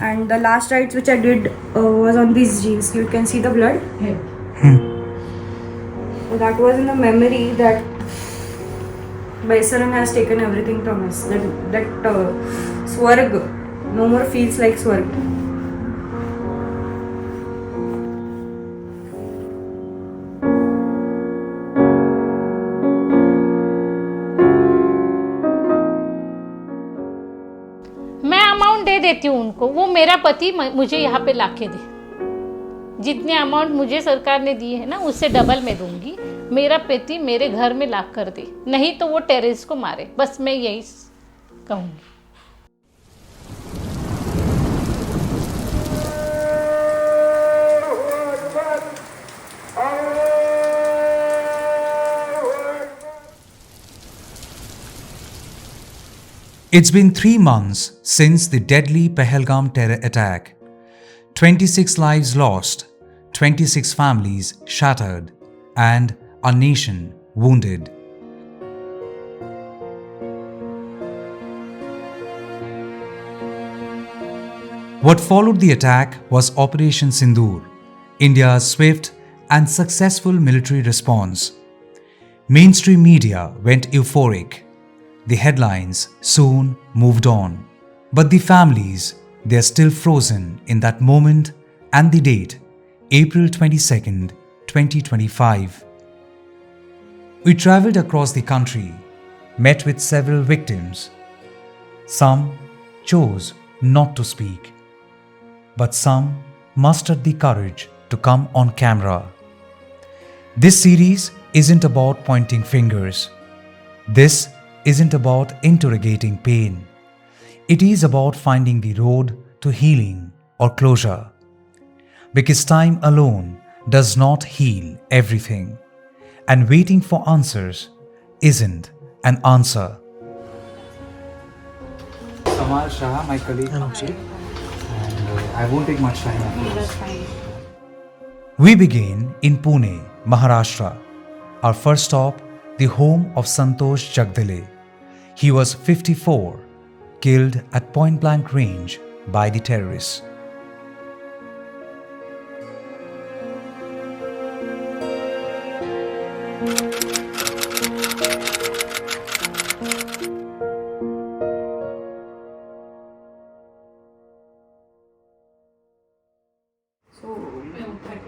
and the last rites which I did was on these jeans. You can see the blood here. So that was in the memory that Baisaran has taken everything from us. That Swarg no more feels like Swarg. मैं amount दे देती हूँ उनको, वो मेरा पति मुझे यहाँ पे लाके दे। जितने अमाउंट मुझे सरकार ने दी है ना, उससे डबल मैं दूंगी। मेरा पति मेरे घर में ला कर दे, नहीं तो वो टेररिस्ट को मारे। बस मैं यही कहूँगी। It's been 3 months since the deadly Pahalgam terror attack. 26 lives lost, 26 families shattered, and a nation wounded. What followed the attack was Operation Sindoor, India's swift and successful military response. Mainstream media went euphoric. The headlines soon moved on. But the families, they are still frozen in that moment and the date, April 22nd, 2025. We travelled across the country, met with several victims. Some chose not to speak, but some mustered the courage to come on camera. This series isn't about pointing fingers. This isn't about interrogating pain. It is about finding the road to healing or closure. Because time alone does not heal everything, and waiting for answers isn't an answer. Samar Shah, my colleague, and I won't take much time after this. We begin in Pune, Maharashtra. Our first stop, the home of Santosh Jagdale. He was 54, killed at point-blank range by the terrorists.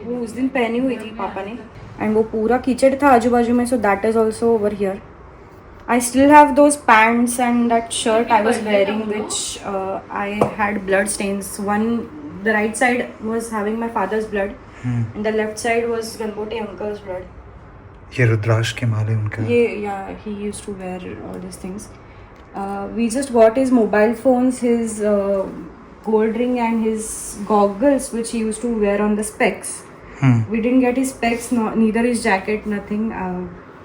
वो उस दिन पहनी हुई थी पापा ने, and वो पूरा कीचड़ था आजू बाजू में, so that is also over here. I still have those pants and that shirt I was wearing, which I had blood stains. The right side was having my father's blood, and the left side was Ganbote uncle's blood. ये रुद्राक्ष के माले उनका. Yeah, he used to wear all these things. We just got his mobile phones, his gold ring, and his goggles, which he used to wear on the specs. We didn't get his specs, neither his jacket, nothing.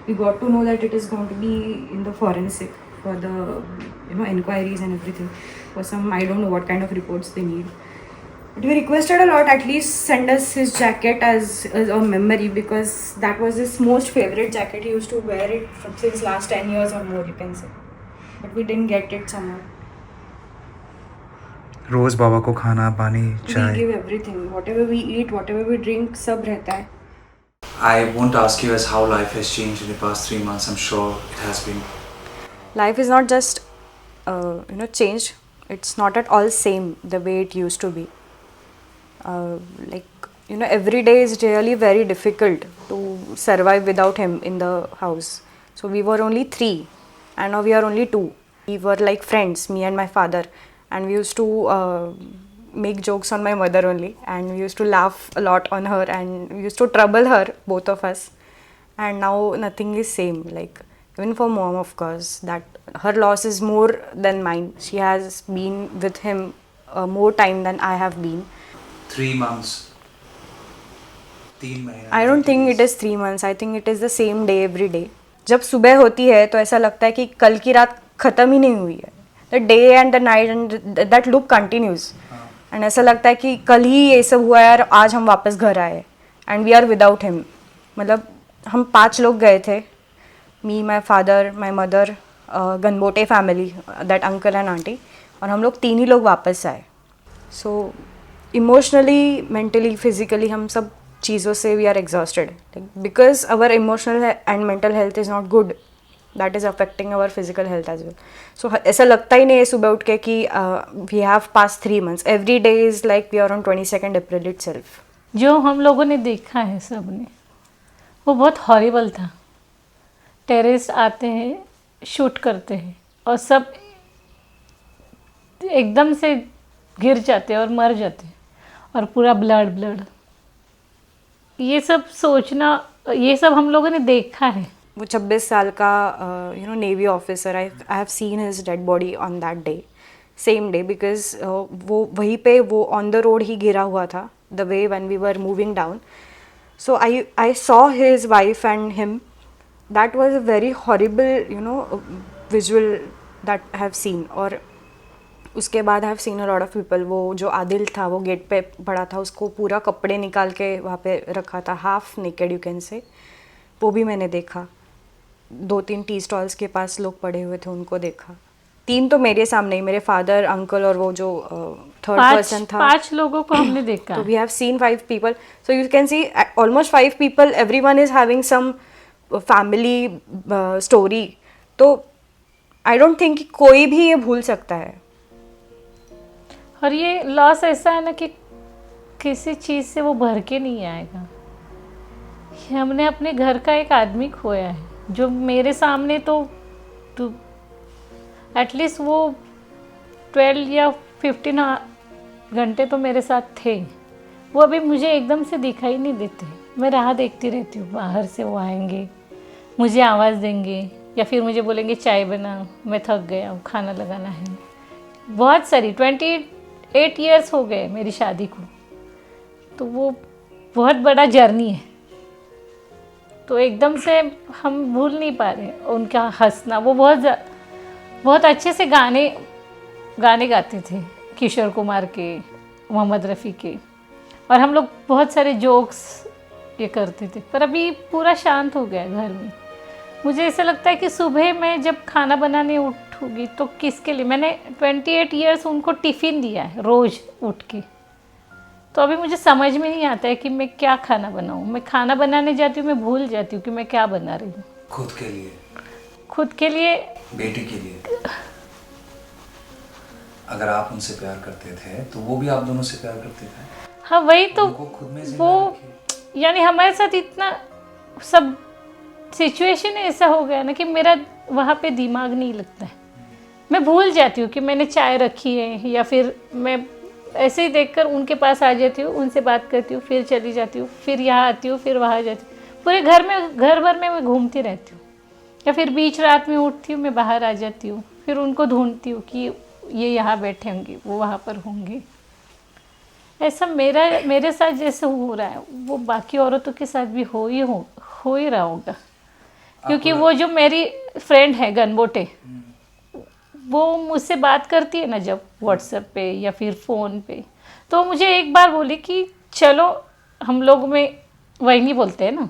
We got to know that it is going to be in the forensic for the inquiries and everything. For some, I don't know what kind of reports they need. But we requested a lot, at least send us his jacket as a memory, because that was his most favorite jacket. He used to wear it since last 10 years or more, you can say. But we didn't get it somehow. रोज बाबा को खाना पानी We चाय. give everything. Whatever we eat, whatever we drink, सब रहता है. I won't ask you as how life has changed in the past 3 months. I'm sure it has been. Life is not just changed. It's not at all same the way it used to be. Every day is really very difficult to survive without him in the house. So we were only 3, and now we are only 2. We were like friends, me and my father, and we used to make jokes on my mother only, and we used to laugh a lot on her, and we used to trouble her, both of us. And now nothing is same, like even for mom, of course, that her loss is more than mine. She has been with him more time than I have been. 3 months. 3 महीने. I don't think it is 3 months. I think it is the same day every day. जब सुबह होती है तो ऐसा लगता है कि कल की रात खत्म ही नहीं हुई है. The day and the night and that loop continues. And ऐसा लगता है कि कल ही ये सब हुआ है और आज हम वापस घर आए. And we are without him. मतलब हम 5 लोग गए थे. Me, my father, my mother, Ganbote family, that uncle and auntie. और हम लोग 3 ही लोग वापस आए. सो इमोशनली, मेंटली, फिजिकली हम सब चीज़ों से we are exhausted, because our emotional and mental health is not good, that is affecting our physical health as well. So ऐसा लगता ही नहीं है सुबह उठ के कि we have pass 3 months, every day is like we are on 22nd April itself. जो हम लोगों ने देखा है सब ने, वो बहुत हॉरिबल था. टेररिस्ट आते हैं, शूट करते हैं और सब एकदम से गिर जाते हैं और मर जाते हैं और पूरा ब्लड ब्लड. ये सब सोचना, ये सब हम लोगों ने देखा है. वो 26 साल का navy officer, I have seen his dead body on that day, same day, because वो वहीं पे वो ऑन द रोड ही गिरा हुआ था, the way when we were moving down. So I saw his wife and him. That was a very horrible visual that I have seen. और उसके बाद I have seen a lot of people. वो जो आदिल था वो gate पे पड़ा था, उसको पूरा कपड़े निकाल के वहाँ पे रखा था, half naked you can say, वो भी मैंने देखा. 2-3 टी स्टॉल्स के पास लोग पड़े हुए थे, उनको देखा. 3 तो मेरे सामने ही, मेरे फादर, अंकल और वो जो थर्ड पर्सन था, 5 लोगों को हमने देखा. तो we have seen 5 people. So you can see almost 5 people, everyone is having some family story. तो आई डोंट थिंक कोई भी ये भूल सकता है. और ये लॉस ऐसा है ना कि किसी चीज़ से वो भर के नहीं आएगा. हमने अपने घर का एक आदमी खोया है, जो मेरे सामने तो एटलीस्ट वो 12 या 15 घंटे तो मेरे साथ थे. वो अभी मुझे एकदम से दिखाई नहीं देते. मैं राह देखती रहती हूँ, बाहर से वो आएंगे, मुझे आवाज़ देंगे या फिर मुझे बोलेंगे चाय बना, मैं थक गया हूँ, खाना लगाना है. बहुत सारी 28 ईयर्स हो गए मेरी शादी को, तो वो बहुत बड़ा जर्नी है. तो एकदम से हम भूल नहीं पा रहे उनका हंसना. वो बहुत अच्छे से गाने गाते थे, किशोर कुमार के, मोहम्मद रफ़ी के, और हम लोग बहुत सारे जोक्स ये करते थे. पर अभी पूरा शांत हो गया घर में. मुझे ऐसा लगता है कि सुबह मैं जब खाना बनाने उठूँगी तो किसके लिए. मैंने 28 ईयर्स उनको टिफ़िन दिया है रोज़ उठ के. तो अभी मुझे समझ में नहीं आता है कि मैं क्या खाना बनाऊँ. मैं खाना बनाने जाती हूँ, मैं भूल जाती हूँ कि मैं क्या बना रही हूँ. खुद के लिए, बेटी के लिए. अगर आप उनसे प्यार करते थे तो वो भी आप दोनों से प्यार करते थे. हाँ वही तो. उनको खुद में जिंदा वो रखिए. यानी हमारे साथ इतना सब सिचुएशन ऐसा हो गया ना कि मेरा वहाँ पे दिमाग नहीं लगता है. मैं भूल जाती हूँ कि मैंने चाय रखी है, या फिर मैं ऐसे ही देखकर उनके पास आ जाती हूँ, उनसे बात करती हूँ, फिर चली जाती हूँ, फिर यहाँ आती हूँ, फिर वहाँ जाती हूँ. पूरे घर भर में मैं घूमती रहती हूँ. या फिर बीच रात में उठती हूँ, मैं बाहर आ जाती हूँ, फिर उनको ढूंढती हूँ कि ये यहाँ बैठे होंगे, वो वहाँ पर होंगे. ऐसा मेरे साथ जैसे हो रहा है वो बाकी औरतों के साथ भी हो ही रहा होगा. क्योंकि वो जो मेरी फ्रेंड है गनबोटे, वो मुझसे बात करती है ना जब व्हाट्सएप पे या फिर फ़ोन पे, तो मुझे एक बार बोली कि चलो, हम लोग में वहीनी बोलते हैं ना,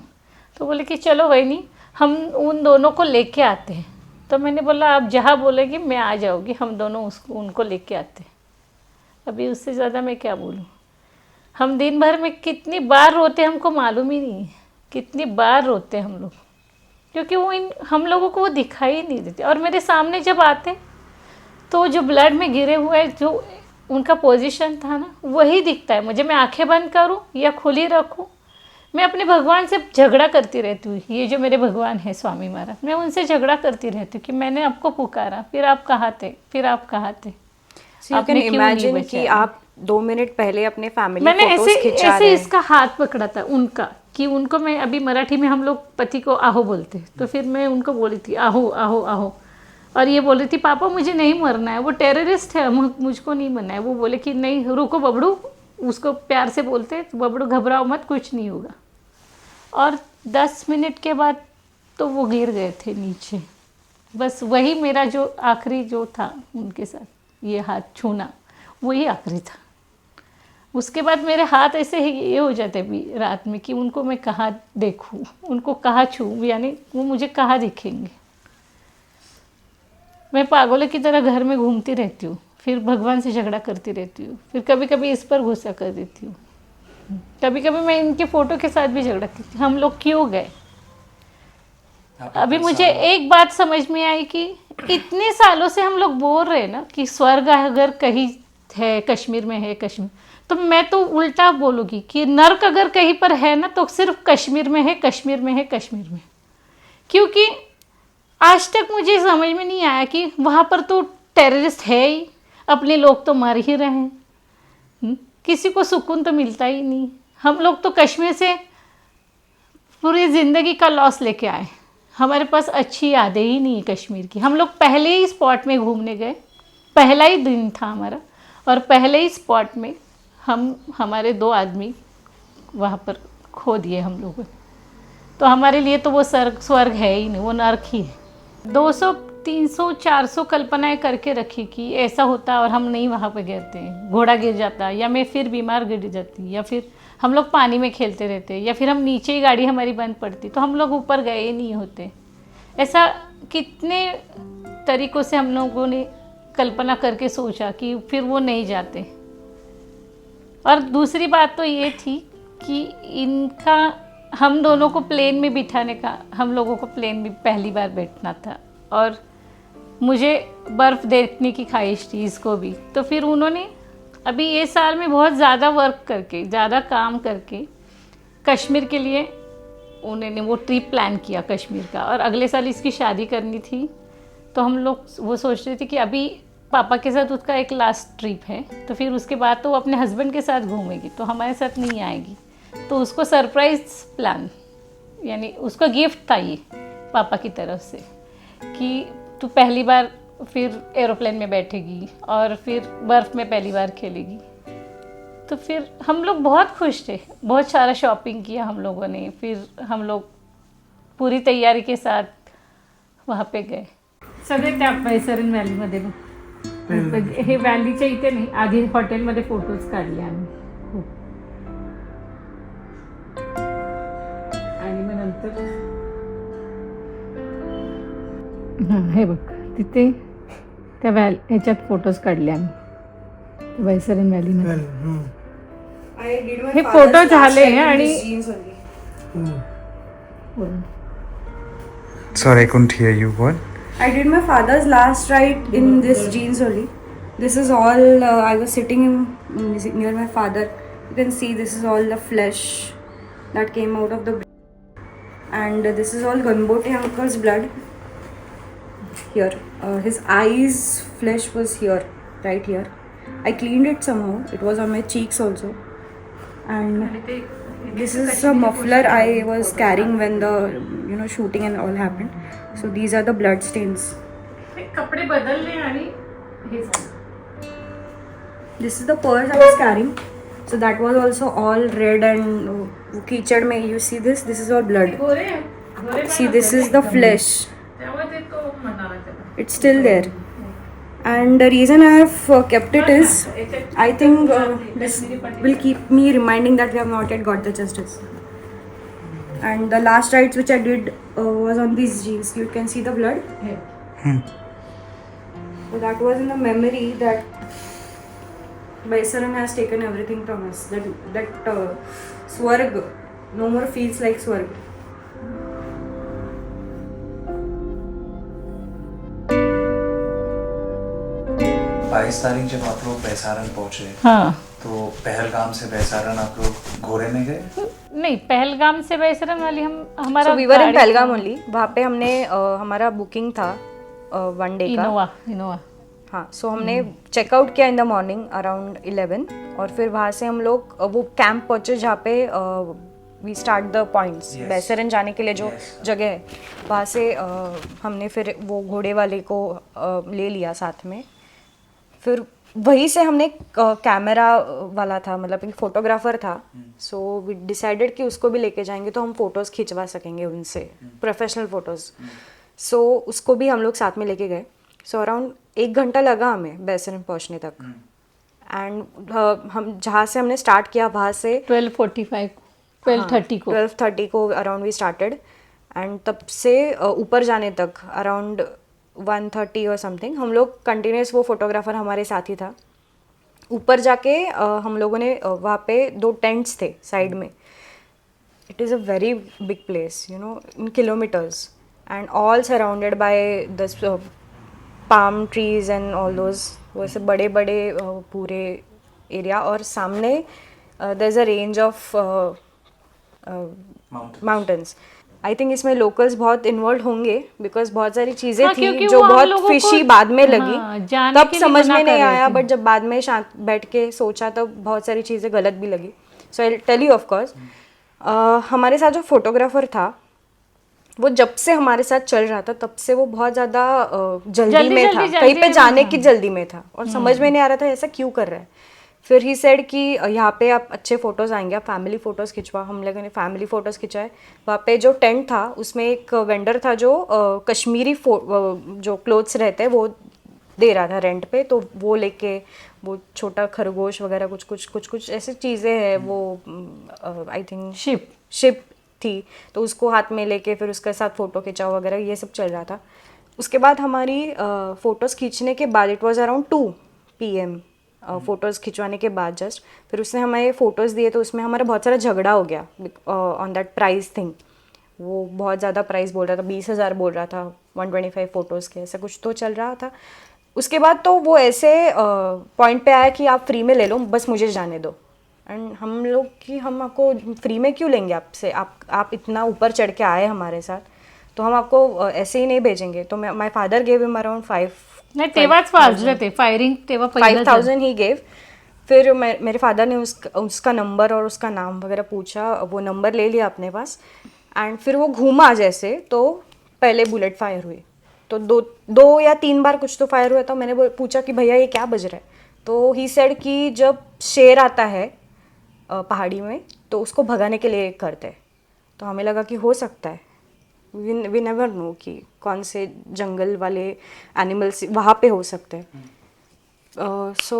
तो बोले कि चलो वहीनी हम उन दोनों को लेके आते हैं. तो मैंने बोला आप जहाँ बोलेगी मैं आ जाऊँगी, हम दोनों उनको लेके आते हैं. अभी उससे ज़्यादा मैं क्या बोलूँ. हम दिन भर में कितनी बार रोते हमको मालूम ही नहीं है, कितनी बार रोते हम लोग, क्योंकि वो हम लोगों को वो दिखाई नहीं देते. और मेरे सामने जब आते तो जो ब्लड में गिरे हुए जो उनका पोजीशन था ना, वही दिखता है मुझे. मैं आंखें बंद करूं या खुली रखूं, मैं अपने भगवान से झगड़ा करती रहती हूँ. ये जो मेरे भगवान है स्वामी महाराज, मैं उनसे झगड़ा करती रहती हूँ कि मैंने आपको पुकारा, फिर आप कहाँ थे, फिर आप कहाँ थे. यू कैन इमेजिन कि आप 2 मिनट पहले अपने फैमिली मैंने फोटोज खिंचा रहे ऐसे हैं. इसका हाथ पकड़ा था उनका, कि उनको मैं अभी मराठी में हम लोग पति को आहो बोलते, तो फिर मैं उनको बोली थी आहो आहो आहो. और ये बोल रही थी पापा मुझे नहीं मरना है, वो टेररिस्ट है, मुझको नहीं मरना है. वो बोले कि नहीं रुको बबड़ू, उसको प्यार से बोलते, बबड़ू घबराओ मत, कुछ नहीं होगा. और 10 मिनट के बाद तो वो गिर गए थे नीचे. बस वही मेरा जो आखिरी जो था उनके साथ, ये हाथ छूना वही आखिरी था. उसके बाद मेरे हाथ ऐसे ही ये हो जाते भी रात में कि उनको मैं कहाँ देखूँ, उनको कहाँ छूँ, यानी वो मुझे कहाँ दिखेंगे. मैं पागलों की तरह घर में घूमती रहती हूँ, फिर भगवान से झगड़ा करती रहती हूँ, फिर कभी कभी इस पर गुस्सा कर देती हूँ, कभी कभी मैं इनके फ़ोटो के साथ भी झगड़ा करती हूँ, हम लोग क्यों गए। अभी मुझे एक बात समझ में आई कि इतने सालों से हम लोग बोल रहे हैं ना कि स्वर्ग अगर कहीं है कश्मीर में है कश्मीर, तो मैं तो उल्टा बोलूँगी कि नर्क अगर कहीं पर है ना तो सिर्फ कश्मीर में है, कश्मीर में है, कश्मीर में। क्योंकि आज तक मुझे समझ में नहीं आया कि वहाँ पर तो टेररिस्ट है ही, अपने लोग तो मर ही रहे हैं, किसी को सुकून तो मिलता ही नहीं। हम लोग तो कश्मीर से पूरी ज़िंदगी का लॉस लेके आए, हमारे पास अच्छी यादें ही नहीं कश्मीर की। हम लोग पहले ही स्पॉट में घूमने गए, पहला ही दिन था हमारा, और पहले ही स्पॉट में हमारे 2 आदमी वहाँ पर खो दिए हम लोगों ने। तो हमारे लिए तो वो स्वर्ग है ही नहीं, वो नर्क ही है। 200 300 400 कल्पनाएं करके रखी कि ऐसा होता और हम नहीं वहाँ पे गए थे, घोड़ा गिर जाता, या मैं फिर बीमार गिर जाती, या फिर हम लोग पानी में खेलते रहते, या फिर हम नीचे ही गाड़ी हमारी बंद पड़ती, तो हम लोग ऊपर गए ही नहीं होते। ऐसा कितने तरीक़ों से हम लोगों ने कल्पना करके सोचा कि फिर वो नहीं जाते। और दूसरी बात तो ये थी कि इनका हम दोनों को प्लेन में बिठाने का, हम लोगों को प्लेन में पहली बार बैठना था, और मुझे बर्फ़ देखने की ख्वाहिश थी इसको भी। तो फिर उन्होंने अभी ये साल में बहुत ज़्यादा वर्क करके, ज़्यादा काम करके कश्मीर के लिए उन्होंने वो ट्रिप प्लान किया कश्मीर का। और अगले साल इसकी शादी करनी थी, तो हम लोग वो सोच रहे थे कि अभी पापा के साथ उसका एक लास्ट ट्रिप है, तो फिर उसके बाद तो वो अपने हस्बैंड के साथ घूमेगी, तो हमारे साथ नहीं आएगी। तो उसको सरप्राइज प्लान, यानी उसका गिफ्ट था ये पापा की तरफ से कि तू पहली बार फिर एरोप्लेन में बैठेगी और फिर बर्फ़ में पहली बार खेलेगी। तो फिर हम लोग बहुत खुश थे, बहुत सारा शॉपिंग किया हम लोगों ने, फिर हम लोग पूरी तयारी के साथ वहाँ पे गए। सगळे त्या पैसरन व्हॅलीमध्ये मग हे व्हॅलीच्या इथे नाही, आधी हॉटेलमध्ये फोटोज काढले आम्ही खूप, आणि मग नंतर हे बघ तिथे त्या ह्याच्यात फोटोज काढले आम्ही वैसरन व्हॅलीमध्ये। हे फोटो झाले आणि Sorry, I couldn't hear you. What? I did my father's last ride in this jeans only. This is all I was sitting near my father. You can see this is all the flesh that came out of the, and this is all Ganbote uncle's blood. Here, his eyes flesh was here, right here. I cleaned it somehow. It was on my cheeks also. And this is a muffler I was carrying when the shooting and all happened. So these are the blood stains. कपडे बदलले आणि हे झालं। This is the purse I was carrying. So that was also all red and कीचड़ में. You see this? This is all blood. See, this is the flesh. It's still there. And the reason I have kept it is, I think this will keep me reminding that we have not yet got the justice. And the last rites which I did was on these jeans. You can see the blood. So that was in the memory that Baisaran has taken everything from us. That Swarg no more feels like Swarg. 22 तारीख जब आप लोग बैसारन पहुंचे, हाँ, तो पहलगाम से बैसारन आप लोग घोड़े में गए? नहीं, पहलगाम से बैसरन वाली हमारा we were in Pahalgam only. वहाँ पे हमने हमारा बुकिंग था 1 डे का, इनोवा। हाँ, सो हमने चेकआउट किया इन द मॉर्निंग अराउंड 11, और फिर वहाँ से हम लोग वो कैंप पहुँचे जहाँ पे we start the points. Baisaran जाने के लिए जो जगह है, वहाँ से हमने फिर वो घोड़े वाले को ले लिया साथ में। फिर वहीं से हमने कैमरा वाला था, मतलब एक फोटोग्राफर था, सो वी डिसाइडेड कि उसको भी लेके जाएंगे तो हम फोटोज़ खिंचवा सकेंगे उनसे, प्रोफेशनल फोटोज़। सो उसको भी हम लोग साथ में लेके गए। सो अराउंड 1 घंटा लगा हमें बैसरन पहुंचने तक। एंड हम जहाँ से हमने स्टार्ट किया वहाँ से 12:30 को अराउंड वी स्टार्टेड, एंड तब से ऊपर जाने तक अराउंड 1:30 और समथिंग, हम लोग कंटिन्यूस, वो फोटोग्राफर हमारे साथ ही था, ऊपर जाके हम लोगों ने वहाँ पे 2 टेंट्स थे साइड में. It is a very big place, you know, in kilometres, and all surrounded by this palm trees and all those, वैसे बड़े बड़े पूरे एरिया, और सामने there is a range of mountains. I think इसमें locals बहुत involve होंगे because बहुत सारी चीज़ें हाँ, थी क्योंकि जो वो हम बहुत लोगों को- फिशी बाद में लगी. हाँ, जाने तब के लिए समझ मना में कर नहीं रहे आया, थे। बट जब बाद में शांत बैठ के सोचा तो बहुत सारी चीज़ें गलत भी लगी. So I tell you of course, हमारे साथ जो फोटोग्राफर था वो जब से हमारे साथ चल रहा था तब से वो बहुत ज़्यादा जल्दी में था, कहीं पे जाने की जल्दी में था, और समझ में नहीं आ रहा था ऐसा क्यों कर रहा है. फिर ही सेड कि यहाँ पे आप अच्छे फ़ोटोज़ आएंगे, आप फैमिली फ़ोटोज़ खिंचवा. हम लोगों ने फैमिली फ़ोटोज़ खिंचाए. वहाँ पे जो टेंट था उसमें एक वेंडर था जो कश्मीरी जो क्लोथ्स रहते हैं वो दे रहा था रेंट पे, तो वो लेके वो छोटा खरगोश वगैरह कुछ ऐसी चीज़ें हैं, वो आई थिंक शिप थी, तो उसको हाथ में लेके फिर उसके साथ फ़ोटो खिंचाओ वगैरह, ये सब चल रहा था. उसके बाद हमारी फ़ोटोज़ खींचने के बाद, it was around 2 PM, photos खिंचवाने के बाद जस्ट, फिर उसने हमें फ़ोटोज़ दिए, तो उसमें हमारा बहुत सारा झगड़ा हो गया ऑन दैट प्राइस थिंग. वो बहुत ज़्यादा प्राइस बोल रहा था, 20,000 बोल रहा था 125 फ़ोटोज़ के, ऐसा कुछ तो चल रहा था. उसके बाद तो वो ऐसे पॉइंट पे आया कि आप फ्री में ले लो, बस मुझे जाने दो. एंड हम लोग कि हम आपको फ्री में क्यों लेंगे आपसे, आप इतना ऊपर चढ़ के आए हमारे साथ, तो हम आपको ऐसे ही नहीं भेजेंगे. तो my father gave him around 5 नाही तेव्हाच वाजले ते फायरिंग, तेव्हा पहिलं 5,000 ही गेव. फिर मेरे फादर ने उसका नंबर और उसका नाम वगैरह पूछा, वो नंबर ले लिया अपने पास, एंड फिर वो घूमा जैसे, तो पहले बुलेट फायर हुई, तो दो या 3 बार कुछ तो फायर हुआ था. मैंने पूछा कि भैया ये क्या बज रहा है, तो ही सेड कि जब शेर आता है पहाड़ी में तो उसको भगाने के लिए करते हैं. तो हमें लगा कि हो सकता है, वी नेवर नो कि कौन से जंगल वाले एनिमल्स वहाँ पे हो सकते हैं. सो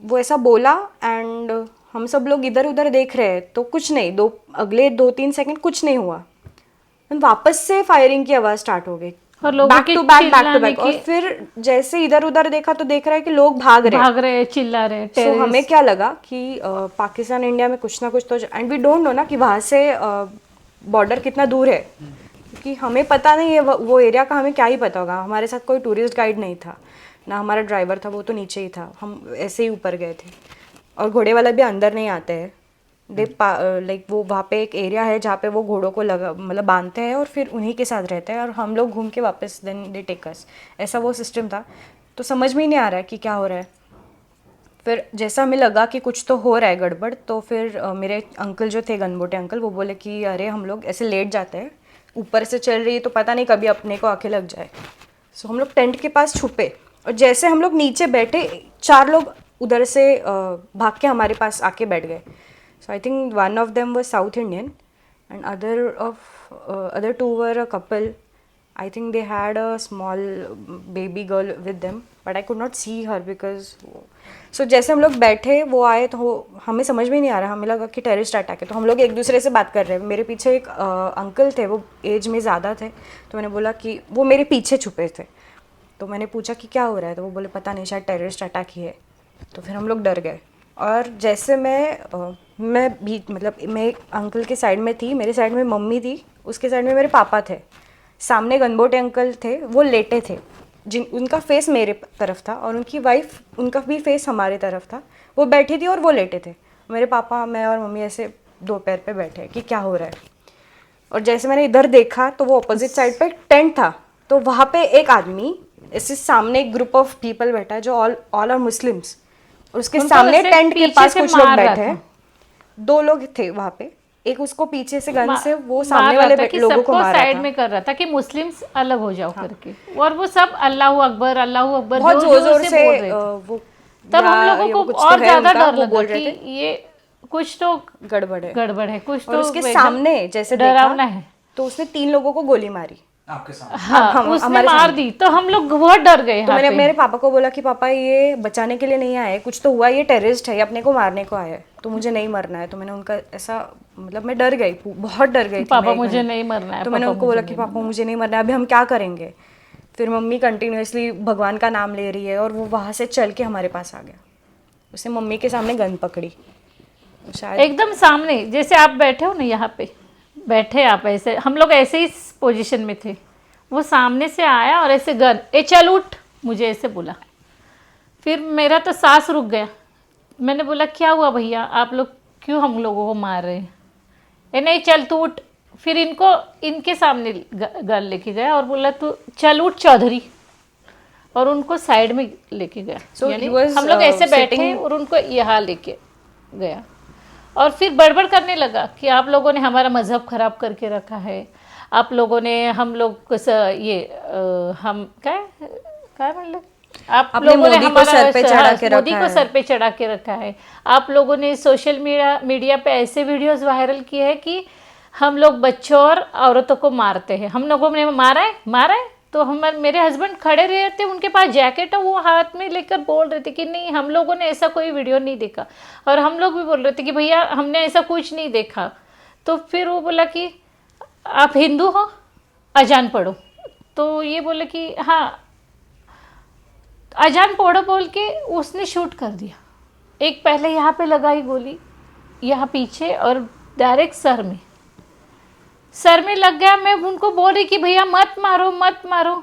वो ऐसा बोला, एंड हम सब लोग इधर उधर देख रहे हैं, तो कुछ नहीं, अगले 2-3 सेकंड कुछ नहीं हुआ, वापस से फायरिंग की आवाज़ स्टार्ट हो गई, और लोगों बैक के टू बैक चिल्लाने और फिर जैसे इधर उधर देखा तो देख रहा है कि लोग भाग रहे, चिल्ला रहे. सो हमें क्या लगा कि पाकिस्तान इंडिया में कुछ ना कुछ तो, एंड वी डोंट नो ना कि वहाँ से बॉर्डर कितना दूर है, क्योंकि हमें पता नहीं है वो एरिया का, हमें क्या ही पता होगा. हमारे साथ कोई टूरिस्ट गाइड नहीं था ना, हमारा ड्राइवर था, वो तो नीचे ही था, हम ऐसे ही ऊपर गए थे. और घोड़े वाला भी अंदर नहीं आते हैं, लाइक वो वहाँ पे एक एरिया है जहाँ पे वो घोड़ों को मतलब बांधते हैं और फिर उन्हीं के साथ रहते हैं, और हम लोग घूम के वापस देन दे टेक अस, ऐसा वो सिस्टम था. तो समझ में ही नहीं आ रहा है कि क्या हो रहा है. फिर जैसा हमें लगा कि कुछ तो हो रहा है गड़बड़, तो फिर मेरे अंकल जो थे, गनबोटे अंकल, वो बोले कि अरे हम लोग ऐसे लेट जाते हैं, ऊपर से चल रही है तो पता नहीं कभी अपने को आके लग जाए. सो हम लोग टेंट के पास छुपे, और जैसे हम लोग नीचे बैठे, 4 लोग उधर से भाग के हमारे पास आके बैठ गए. So I think one of them was South Indian and other 2 were a couple. I think they had a small baby girl with them, but I could not see her because so जैसे हम लोग बैठे, वो आए, तो हमें समझ में नहीं आ रहा, हमें लगा कि टेररिस्ट अटैक है, तो हम लोग एक दूसरे से बात कर रहे हैं. मेरे पीछे एक अंकल थे, वो एज में ज़्यादा थे, तो मैंने बोला कि वो मेरे पीछे छुपे थे, तो मैंने पूछा कि क्या हो रहा है, तो वो बोले पता नहीं, शायद टेररिस्ट अटैक ही है. तो फिर हम लोग डर गए. और जैसे मैं भी, मतलब मैं अंकल के साइड में थी, मेरे साइड में मम्मी थी, उसके साइड में मेरे पापा थे, सामने गनबोटे अंकल थे, वो लेटे थे, उनका फेस मेरे तरफ था, और उनकी वाइफ, उनका भी फेस हमारे तरफ था. वो बैठी थी और वो लेटे थे. मेरे पापा, मैं और मम्मी ऐसे 2 पैर पे बैठे कि क्या हो रहा है. और जैसे मैंने इधर देखा तो वो अपोजिट साइड पे टेंट था, तो वहाँ पे एक आदमी ऐसे सामने, एक ग्रुप ऑफ पीपल बैठा है जो ऑल आर मुस्लिम्स, और उसके सामने टेंट के पास कुछ लोग बैठे हैं. 2 लोग थे वहाँ पे, एक उसको पीछे से गन से वो सामने वाले लोगों को मार रहा साइड था. में कर रहा था कि मुस्लिम्स अलग हो जाओ करके, और वो सब अल्लाह अकबर बहुत जोर जोर से बोल रहे थे. वो, तब हम लोगों को और ज्यादा डर लगा बोल रहे कि थे ये कुछ तो गड़बड़ है. कुछ और तो उसके सामने जैसे डरावना देखा है, तो उसने 3 लोगों को गोली मारी. आपके सामने? हाँ, उसने मार दी, तो हम लोग बहुत डर गए. तो मैंने मेरे पापा को बोला कि पापा ये बचाने के लिए नहीं आए, कुछ तो हुआ, ये टेररिस्ट है, ये अपने को मारने को आया है, तो मुझे नहीं मरना है. तो मैंने उनका ऐसा, मतलब मैं डर गई, बहुत डर गई थी. पापा मुझे नहीं मरना है. तो मैंने उनको बोला कि पापा मुझे नहीं मरना है, अभी हम क्या करेंगे. फिर मम्मी कंटिन्यूअसली भगवान का नाम ले रही है और वो वहाँ से चल के हमारे पास आ गया। उसने मम्मी के सामने गन पकड़ी शायद एकदम सामने, जैसे आप बैठे हो ना यहाँ पे बैठे आप, ऐसे हम लोग ऐसे ही पोजीशन में थे, वो सामने से आया और ऐसे गन, ए चल उठ, मुझे ऐसे बोला। फिर मेरा तो सांस रुक गया। मैंने बोला क्या हुआ भैया, आप लोग क्यों हम लोगों को मार रहे हैं? ए नहीं चल तू उठ। फिर इनको इनके सामने गन लेके गया और बोला तू चल उठ चौधरी, और उनको साइड में लेके गया। So यानी he was, हम लोग ऐसे बैठे sitting- और उनको यहाँ लेके गया और फिर बड़बड़ करने लगा कि आप लोगों ने हमारा मजहब खराब करके रखा है, आप लोगों ने हम लोग को ये हम क्या मतलब आप आपने लोगों ने मोदी को हमारा सर पे चढ़ा के मोदी रखा को है। सर पे चढ़ा के रखा है। आप लोगों ने सोशल मीडिया पे ऐसे वीडियोस वायरल किए हैं कि हम लोग बच्चों और औरतों को मारते हैं। हम लोगों ने मारा है तो मेरे हस्बैंड खड़े रहे थे, उनके पास जैकेट है, वो हाथ में लेकर बोल रहे थे कि नहीं हम लोगों ने ऐसा कोई वीडियो नहीं देखा, और हम लोग भी बोल रहे थे कि भैया हमने ऐसा कुछ नहीं देखा। तो फिर वो बोला कि आप हिंदू हो, अजान पढ़ो। तो ये बोले कि हाँ अजान पढ़ो बोल के उसने शूट कर दिया। एक पहले यहाँ पे लगाई गोली, यहाँ पीछे, और डायरेक्ट सर में लग गया। मैं उनको बोल रही कि भैया मत मारो।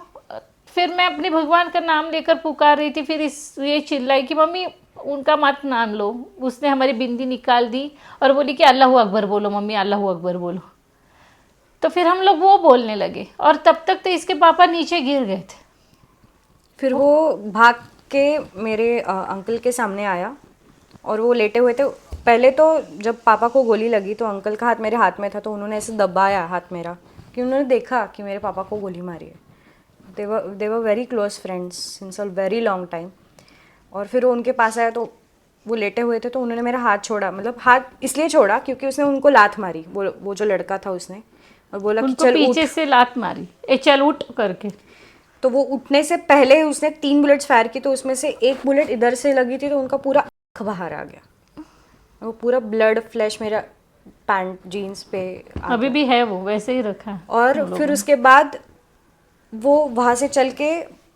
फिर मैं अपने भगवान का नाम लेकर पुकार रही थी। फिर ये चिल्लाई कि मम्मी उनका मत नाम लो। उसने हमारी बिंदी निकाल दी और बोली कि अल्लाह अकबर बोलो मम्मी, अल्लाह अकबर बोलो। तो फिर हम लोग वो बोलने लगे और तब तक तो इसके पापा नीचे गिर गए थे। फिर वो भाग के मेरे अंकल के सामने आया और वो लेटे हुए थे। पहले तो जब पापा को गोली लगी तो अंकल का हाथ मेरे हाथ में था, तो उन्होंने ऐसे दबाया हाथ मेरा कि उन्होंने देखा कि मेरे पापा को गोली मारी है। They were very close friends since a very long time. और फिर वो उनके पास आया तो वो लेटे हुए थे, तो उन्होंने मेरा हाथ छोड़ा, मतलब हाथ इसलिए छोड़ा क्योंकि उसने उनको लात मारी, वो जो लड़का था उसने, और बोला कि उनको चल पीछे उठ। से लात मारी, ए चल उठ करके। तो वो उठने से पहले उसने 3 बुलेट्स फायर की, तो उसमें से एक बुलेट इधर से लगी थी तो उनका पूरा आँख बाहर आ गया। वो पूरा ब्लड फ्लैश मेरा पैंट जीन्स पे अभी भी है, वो वैसे ही रखा है। और फिर उसके बाद वो वहाँ से चल के,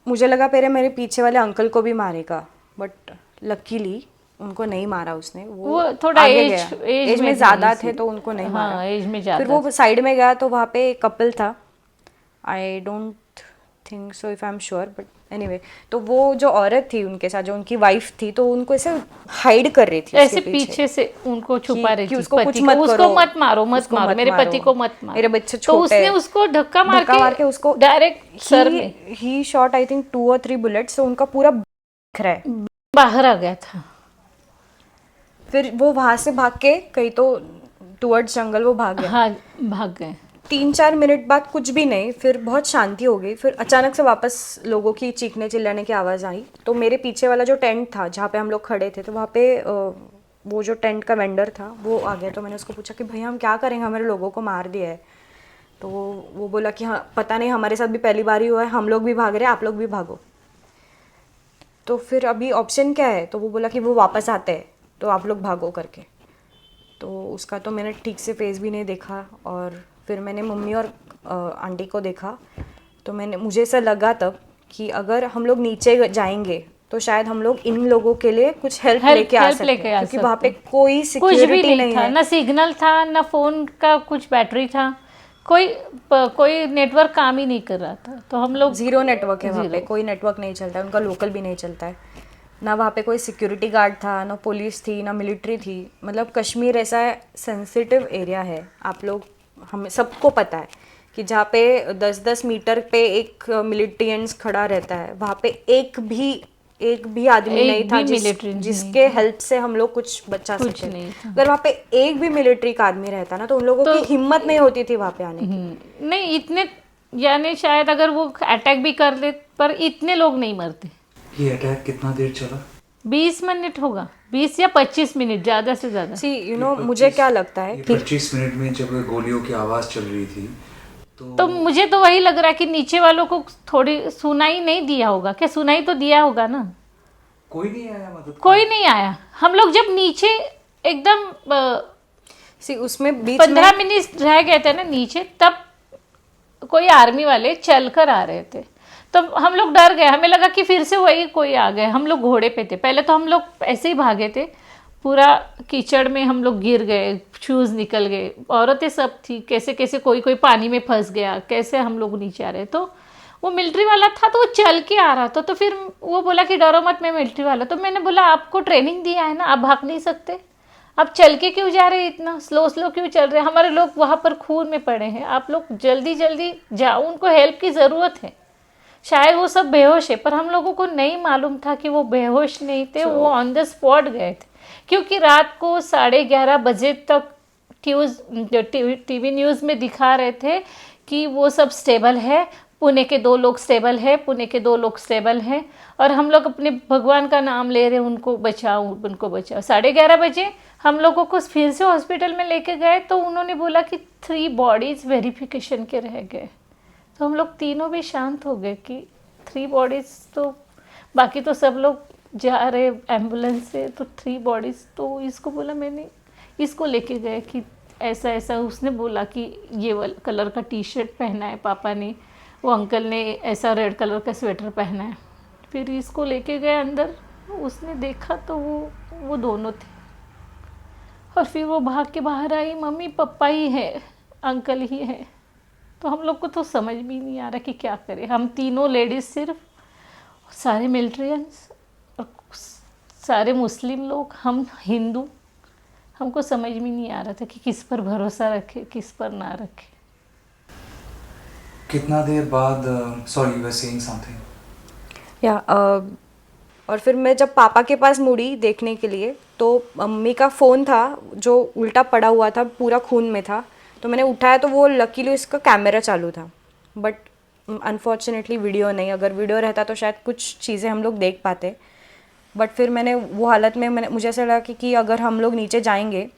मुझे लगा पहले मेरे पीछे वाले अंकल को भी मारेगा, बट लकीली उनको नहीं मारा उसने। वो थोड़ा आगे एज गया। एज में ज़्यादा थे तो उनको नहीं मारा। हाँ, एज में ज़्यादा। फिर वो साइड में गया तो वहाँ पे एक कपल था, I don't think so if I am sure, but anyway. तो वो जो औरत थी उनके साथ, जो उनकी वाइफ थी, तो उनको ऐसे हाइड कर रही थी ऐसे पीछे से उनको छुपा रही कि थी, उसको पति कुछ को, मत उसको करो, मत मारो, मेरे पति को मत मारो, मेरे बच्चे तो छोटे उसने हैं। उसको धक्का मार के उसको डायरेक्ट सर में ही shot I think 2 or 3 bullets, तो उनका पूरा दिख रहा है। बाहर आ गया था। फिर वो वहां से भाग के कहीं तो टुवर्ड्स जंगल वो भाग गया। हाँ, भाग गए। 3-4 मिनट बाद कुछ भी नहीं, फिर बहुत शांति हो गई। फिर अचानक से वापस लोगों की चीखने चिल्लाने की आवाज़ आई। तो मेरे पीछे वाला जो टेंट था जहाँ पे हम लोग खड़े थे, तो वहाँ पे वो जो टेंट का वेंडर था वो आ गया। तो मैंने उसको पूछा कि भैया हम क्या करेंगे, हमारे लोगों को मार दिया है। तो वो बोला कि हाँ पता नहीं, हमारे साथ भी पहली बार ही हुआ है, हम लोग भी भाग रहे हैं, आप लोग भी भागो। तो फिर अभी ऑप्शन क्या है? तो वो बोला कि वो वापस आते हैं तो आप लोग भागो करके। तो उसका तो मैंने ठीक से फेस भी नहीं देखा, और फिर मैंने मम्मी और आंटी को देखा। तो मुझे ऐसा लगा तब कि अगर हम लोग नीचे जाएंगे तो शायद हम लोग इन लोगों के लिए कुछ हेल्प लेके आ सकते हैं, क्योंकि वहाँ पे कोई कुछ भी सिक्योरिटी नहीं था, है। ना सिग्नल था, ना फोन का कुछ बैटरी था, कोई नेटवर्क काम ही नहीं कर रहा था। तो हम लोग जीरो नेटवर्क है वहाँ पे, कोई नेटवर्क नहीं चलता है, उनका लोकल भी नहीं चलता है। ना वहाँ पे कोई सिक्योरिटी गार्ड था, ना पुलिस थी, ना मिलिट्री थी। मतलब कश्मीर ऐसा सेंसिटिव एरिया है, आप लोग हमें सबको पता है कि जहाँ पे 10-10 मीटर पे एक मिलिट्रियंस खड़ा रहता है, वहाँ पे एक भी आदमी नहीं था जिसके हेल्प से हम लोग कुछ बचा सकते। अगर वहाँ पे एक भी मिलिट्री का आदमी रहता ना, तो उन लोगों की हिम्मत नहीं होती थी वहाँ पे आने की। नहीं इतने, यानी शायद अगर वो अटैक भी कर ले, पर इतने लोग नहीं मरते। ये अटैक कितना देर चला? 20 मिनट होगा, 20 या 25 मिनट ज़्यादा से ज़्यादा। सी यू नो मुझे क्या लगता है कि 25 मिनट में जब गोलियों की आवाज़ चल रही थी तो मुझे तो वही लग रहा है कि नीचे वालों को थोड़ी सुनाई नहीं दिया होगा। क्या सुनाई तो दिया होगा ना? कोई नहीं आया मदद? कोई नहीं आया। हम लोग जब नीचे एकदम सी उसमें बीच 15 मिनट रह गए थे ना नीचे, तब कोई आर्मी वाले चल कर आ रहे थे। तो हम लोग डर गए, हमें लगा कि फिर से वही कोई आ गए। हम लोग घोड़े पे थे, पहले तो हम लोग ऐसे ही भागे थे, पूरा कीचड़ में हम लोग गिर गए, शूज़ निकल गए, औरतें सब थी, कैसे कैसे कोई कोई पानी में फंस गया, कैसे हम लोग नीचे आ रहे। तो वो मिलिट्री वाला था तो वो चल के आ रहा था, तो फिर वो बोला कि डरो मत, मैं मिलिट्री वाला। तो मैंने बोला आपको ट्रेनिंग दिया है ना, आप भाग नहीं सकते, आप चल के क्यों जा रहे हैं, इतना स्लो स्लो क्यों चल रहे हैं, हमारे लोग वहाँ पर खून में पड़े हैं, आप लोग जल्दी जल्दी जाओ, उनको हेल्प की ज़रूरत है। शायद वो सब बेहोश है, पर हम लोगों को नहीं मालूम था कि वो बेहोश नहीं थे, वो ऑन द स्पॉट गए थे। क्योंकि रात को 11:30 बजे तक टीवी न्यूज़ में दिखा रहे थे कि वो सब स्टेबल है, पुणे के 2 लोग स्टेबल है, पुणे के 2 लोग स्टेबल हैं, और हम लोग अपने भगवान का नाम ले रहे हैं, उनको बचाओ, उनको बचाओ। 11:30 बजे हम लोगों को फिर से हॉस्पिटल में लेके गए, तो उन्होंने बोला कि 3 बॉडीज़ वेरिफिकेशन के रह गए। तो हम लोग तीनों भी शांत हो गए कि 3 बॉडीज़, तो बाकी तो सब लोग जा रहे एम्बुलेंस से, तो 3 बॉडीज़। तो इसको बोला, मैंने इसको लेके गए कि ऐसा ऐसा, उसने बोला कि ये वाला कलर का टी शर्ट पहना है पापा ने, वो अंकल ने ऐसा रेड कलर का स्वेटर पहना है। फिर इसको लेके गए अंदर, उसने देखा तो वो दोनों थे, और फिर वो भाग के बाहर आई, मम्मी पापा ही है, अंकल ही है। तो हम लोग को तो समझ भी नहीं आ रहा कि क्या करें, हम तीनों लेडीज़, सिर्फ सारे मिलिट्रियंस और सारे मुस्लिम लोग, हम हिंदू, हमको समझ में नहीं आ रहा था कि किस पर भरोसा रखे, किस पर ना रखे। कितना देर बाद, sorry you were saying something. या और फिर मैं जब पापा के पास मुड़ी देखने के लिए, तो मम्मी का फ़ोन था जो उल्टा पड़ा हुआ था, पूरा खून में था। तो मैंने उठाया तो वो लकीली उसका कैमरा चालू था, बट अनफॉर्चुनेटली वीडियो नहीं। अगर वीडियो रहता तो शायद कुछ चीज़ें हम लोग देख पाते, बट फिर मैंने वो हालत में मुझे ऐसा लगा कि अगर हम लोग नीचे जाएंगे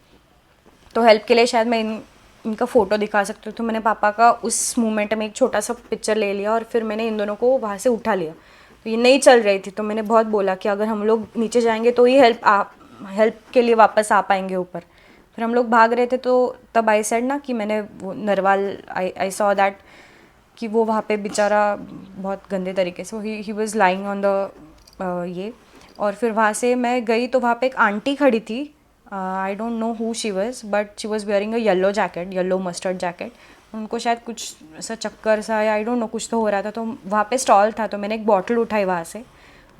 तो हेल्प के लिए शायद मैं इनका फ़ोटो दिखा सकती हूँ। तो मैंने पापा का उस मोमेंट में एक छोटा सा पिक्चर ले लिया, और फिर मैंने इन दोनों को वहाँ से उठा लिया। तो ये नहीं चल रही थी, तो मैंने बहुत बोला कि अगर हम लोग नीचे जाएंगे तो ये हेल्प के लिए वापस आ पाएंगे ऊपर। फिर हम लोग भाग रहे थे, तो तब आई सेड ना कि मैंने वो नरवाल, आई सॉ दैट कि वो वहाँ पे बेचारा बहुत गंदे तरीके से he was lying on the ये। और फिर वहाँ से मैं गई तो वहाँ पे एक आंटी खड़ी थी, I don't know who she was, but she was wearing a yellow jacket, yellow mustard jacket. उनको शायद कुछ ऐसा चक्कर सा या आई डोंट नो कुछ तो हो रहा था। तो वहाँ पे स्टॉल था, तो मैंने एक बॉटल उठाई वहाँ से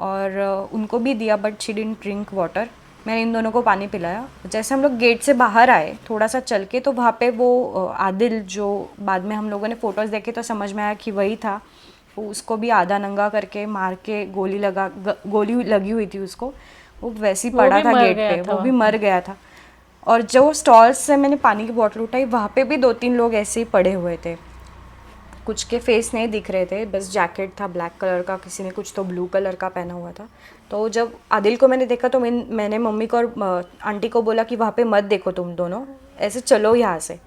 और उनको भी दिया, but she didn't drink water. मैंने इन दोनों को पानी पिलाया। जैसे हम लोग गेट से बाहर आए थोड़ा सा चल के, तो वहाँ पे वो आदिल, जो बाद में हम लोगों ने फ़ोटोज़ देखे तो समझ में आया कि वही था, वो उसको भी आधा नंगा करके मार के गोली लगी हुई थी उसको, वो वैसे ही पड़ा था गेट पे, वो भी मर गया था। और जो स्टॉल्स से मैंने पानी की बोतल उठाई, वहाँ पे भी 2-3 लोग ऐसे ही पड़े हुए थे, कुछ के फेस नहीं दिख रहे थे, बस जैकेट था ब्लैक कलर का, किसी ने कुछ तो ब्लू कलर का पहना हुआ था। तो जब आदिल को मैंने देखा तो मैंने मम्मी को और आंटी को बोला कि वहाँ पे मत देखो तुम दोनों, ऐसे चलो यहाँ से।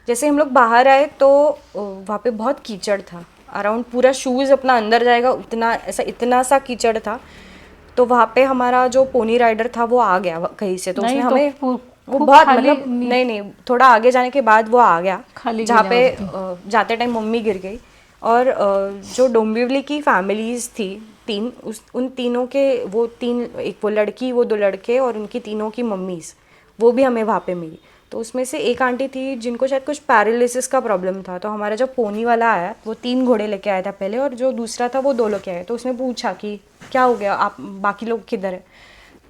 जैसे हम लोग बाहर आए तो वहाँ पे बहुत कीचड़ था, अराउंड पूरा शूज़ अपना अंदर जाएगा उतना, ऐसा इतना सा कीचड़ था। तो वहाँ पे हमारा जो पोनी राइडर था वो आ गया कहीं से, तो उसने हमें वो बहुत मतलब नहीं थोड़ा आगे जाने के बाद वो आ गया, जहाँ पे जाते टाइम मम्मी गिर गई। और जो डोंबिवली की फैमिलीज़ थी 3, उन तीनों के वो 3, एक वो लड़की, वो 2 लड़के और उनकी तीनों की मम्मीज़, वो भी हमें वहाँ पे मिली। तो उसमें से एक आंटी थी जिनको शायद कुछ पैरालिसिस का प्रॉब्लम था। तो हमारा जब पोनी वाला आया, वो 3 घोड़े लेके आया था पहले, और जो दूसरा था वो 2 लेके आया। तो उसने पूछा कि क्या हो गया, आप बाकी लोग किधर है?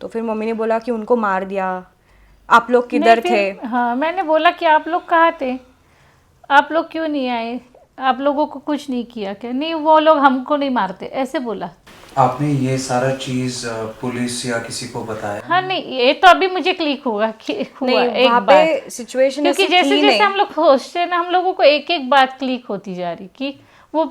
तो फिर मम्मी ने बोला कि उनको मार दिया। आप लोग किधर थे? हाँ, मैंने बोला कि आप लोग कहाँ थे, आप लोग क्यों नहीं आए, आप लोगों को कुछ नहीं किया क्या? नहीं, वो लोग हमको नहीं मारते, ऐसे बोला। आपने ये सारा चीज पुलिस या किसी को बताया? हाँ नहीं, ये तो अभी मुझे क्लिक हुआ कि हुआ एक बात, सिचुएशन क्योंकि जैसे जैसे हम लोग सोचते हैं ना, हम लोगों को एक एक बात क्लिक होती जा रही कि वो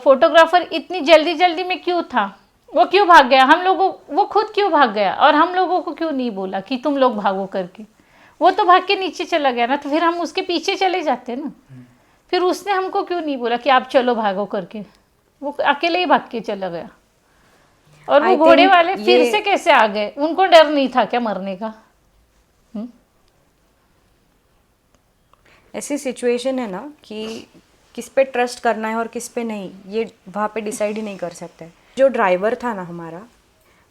फोटोग्राफर इतनी जल्दी जल्दी में क्यों था, वो क्यों भाग गया, हम लोगों, वो खुद क्यों भाग गया, और हम लोगों को क्यों नहीं बोला कि तुम लोग भागो करके। वो तो भाग के नीचे चला गया ना, तो फिर हम उसके पीछे चले जाते ना। फिर उसने हमको क्यों नहीं बोला कि आप चलो भागो करके, वो अकेले ही भाग के चला गया। और वो घोड़े वाले फिर से कैसे आ गए, उनको डर नहीं था क्या मरने का? ऐसी सिचुएशन है ना कि किस पे ट्रस्ट करना है और किस पे नहीं, ये वहाँ पे डिसाइड ही नहीं कर सकते। जो ड्राइवर था ना हमारा,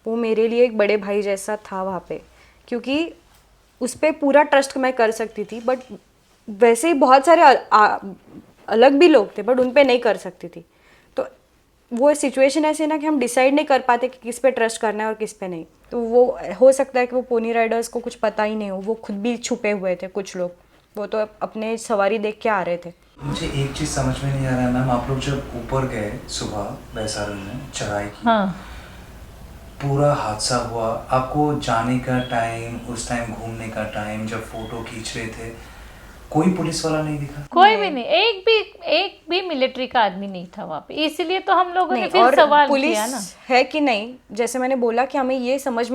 वो मेरे लिए एक बड़े भाई जैसा था वहाँ पे, क्योंकि उस पर पूरा ट्रस्ट मैं कर सकती थी। बट वैसे ही बहुत सारे अलग भी लोग थे, बट उन पे नहीं कर सकती थी। तो वो सिचुएशन ऐसी ना कि हम डिसाइड नहीं कर पाते कि किस पे ट्रस्ट करना है और किस पे नहीं। तो वो हो सकता है कि वो पोनी राइडर्स को कुछ पता ही नहीं हो, वो खुद भी छुपे हुए थे कुछ लोग, वो तो अपने सवारी देख के आ रहे थे। मुझे एक चीज़ समझ में नहीं आ रहा है मैम, आप लोग जब ऊपर गए सुबह बैसारन में चढ़ाई की, हाँ, पूरा हादसा हुआ, आपको जाने का टाइम, उस टाइम घूमने का टाइम, जब फोटो खींच रहे थे, कोई पुलिस वाला नहीं दिखा? कोई भी नहीं, एक भी मिलिट्री का आदमी नहीं था वहाँ पे। इसलिए तो हम लोगों ने नहीं, फिर और सवाल पुलिस किया ना। है कि नहीं, जैसे मैंने बोला कि हमें ये समझ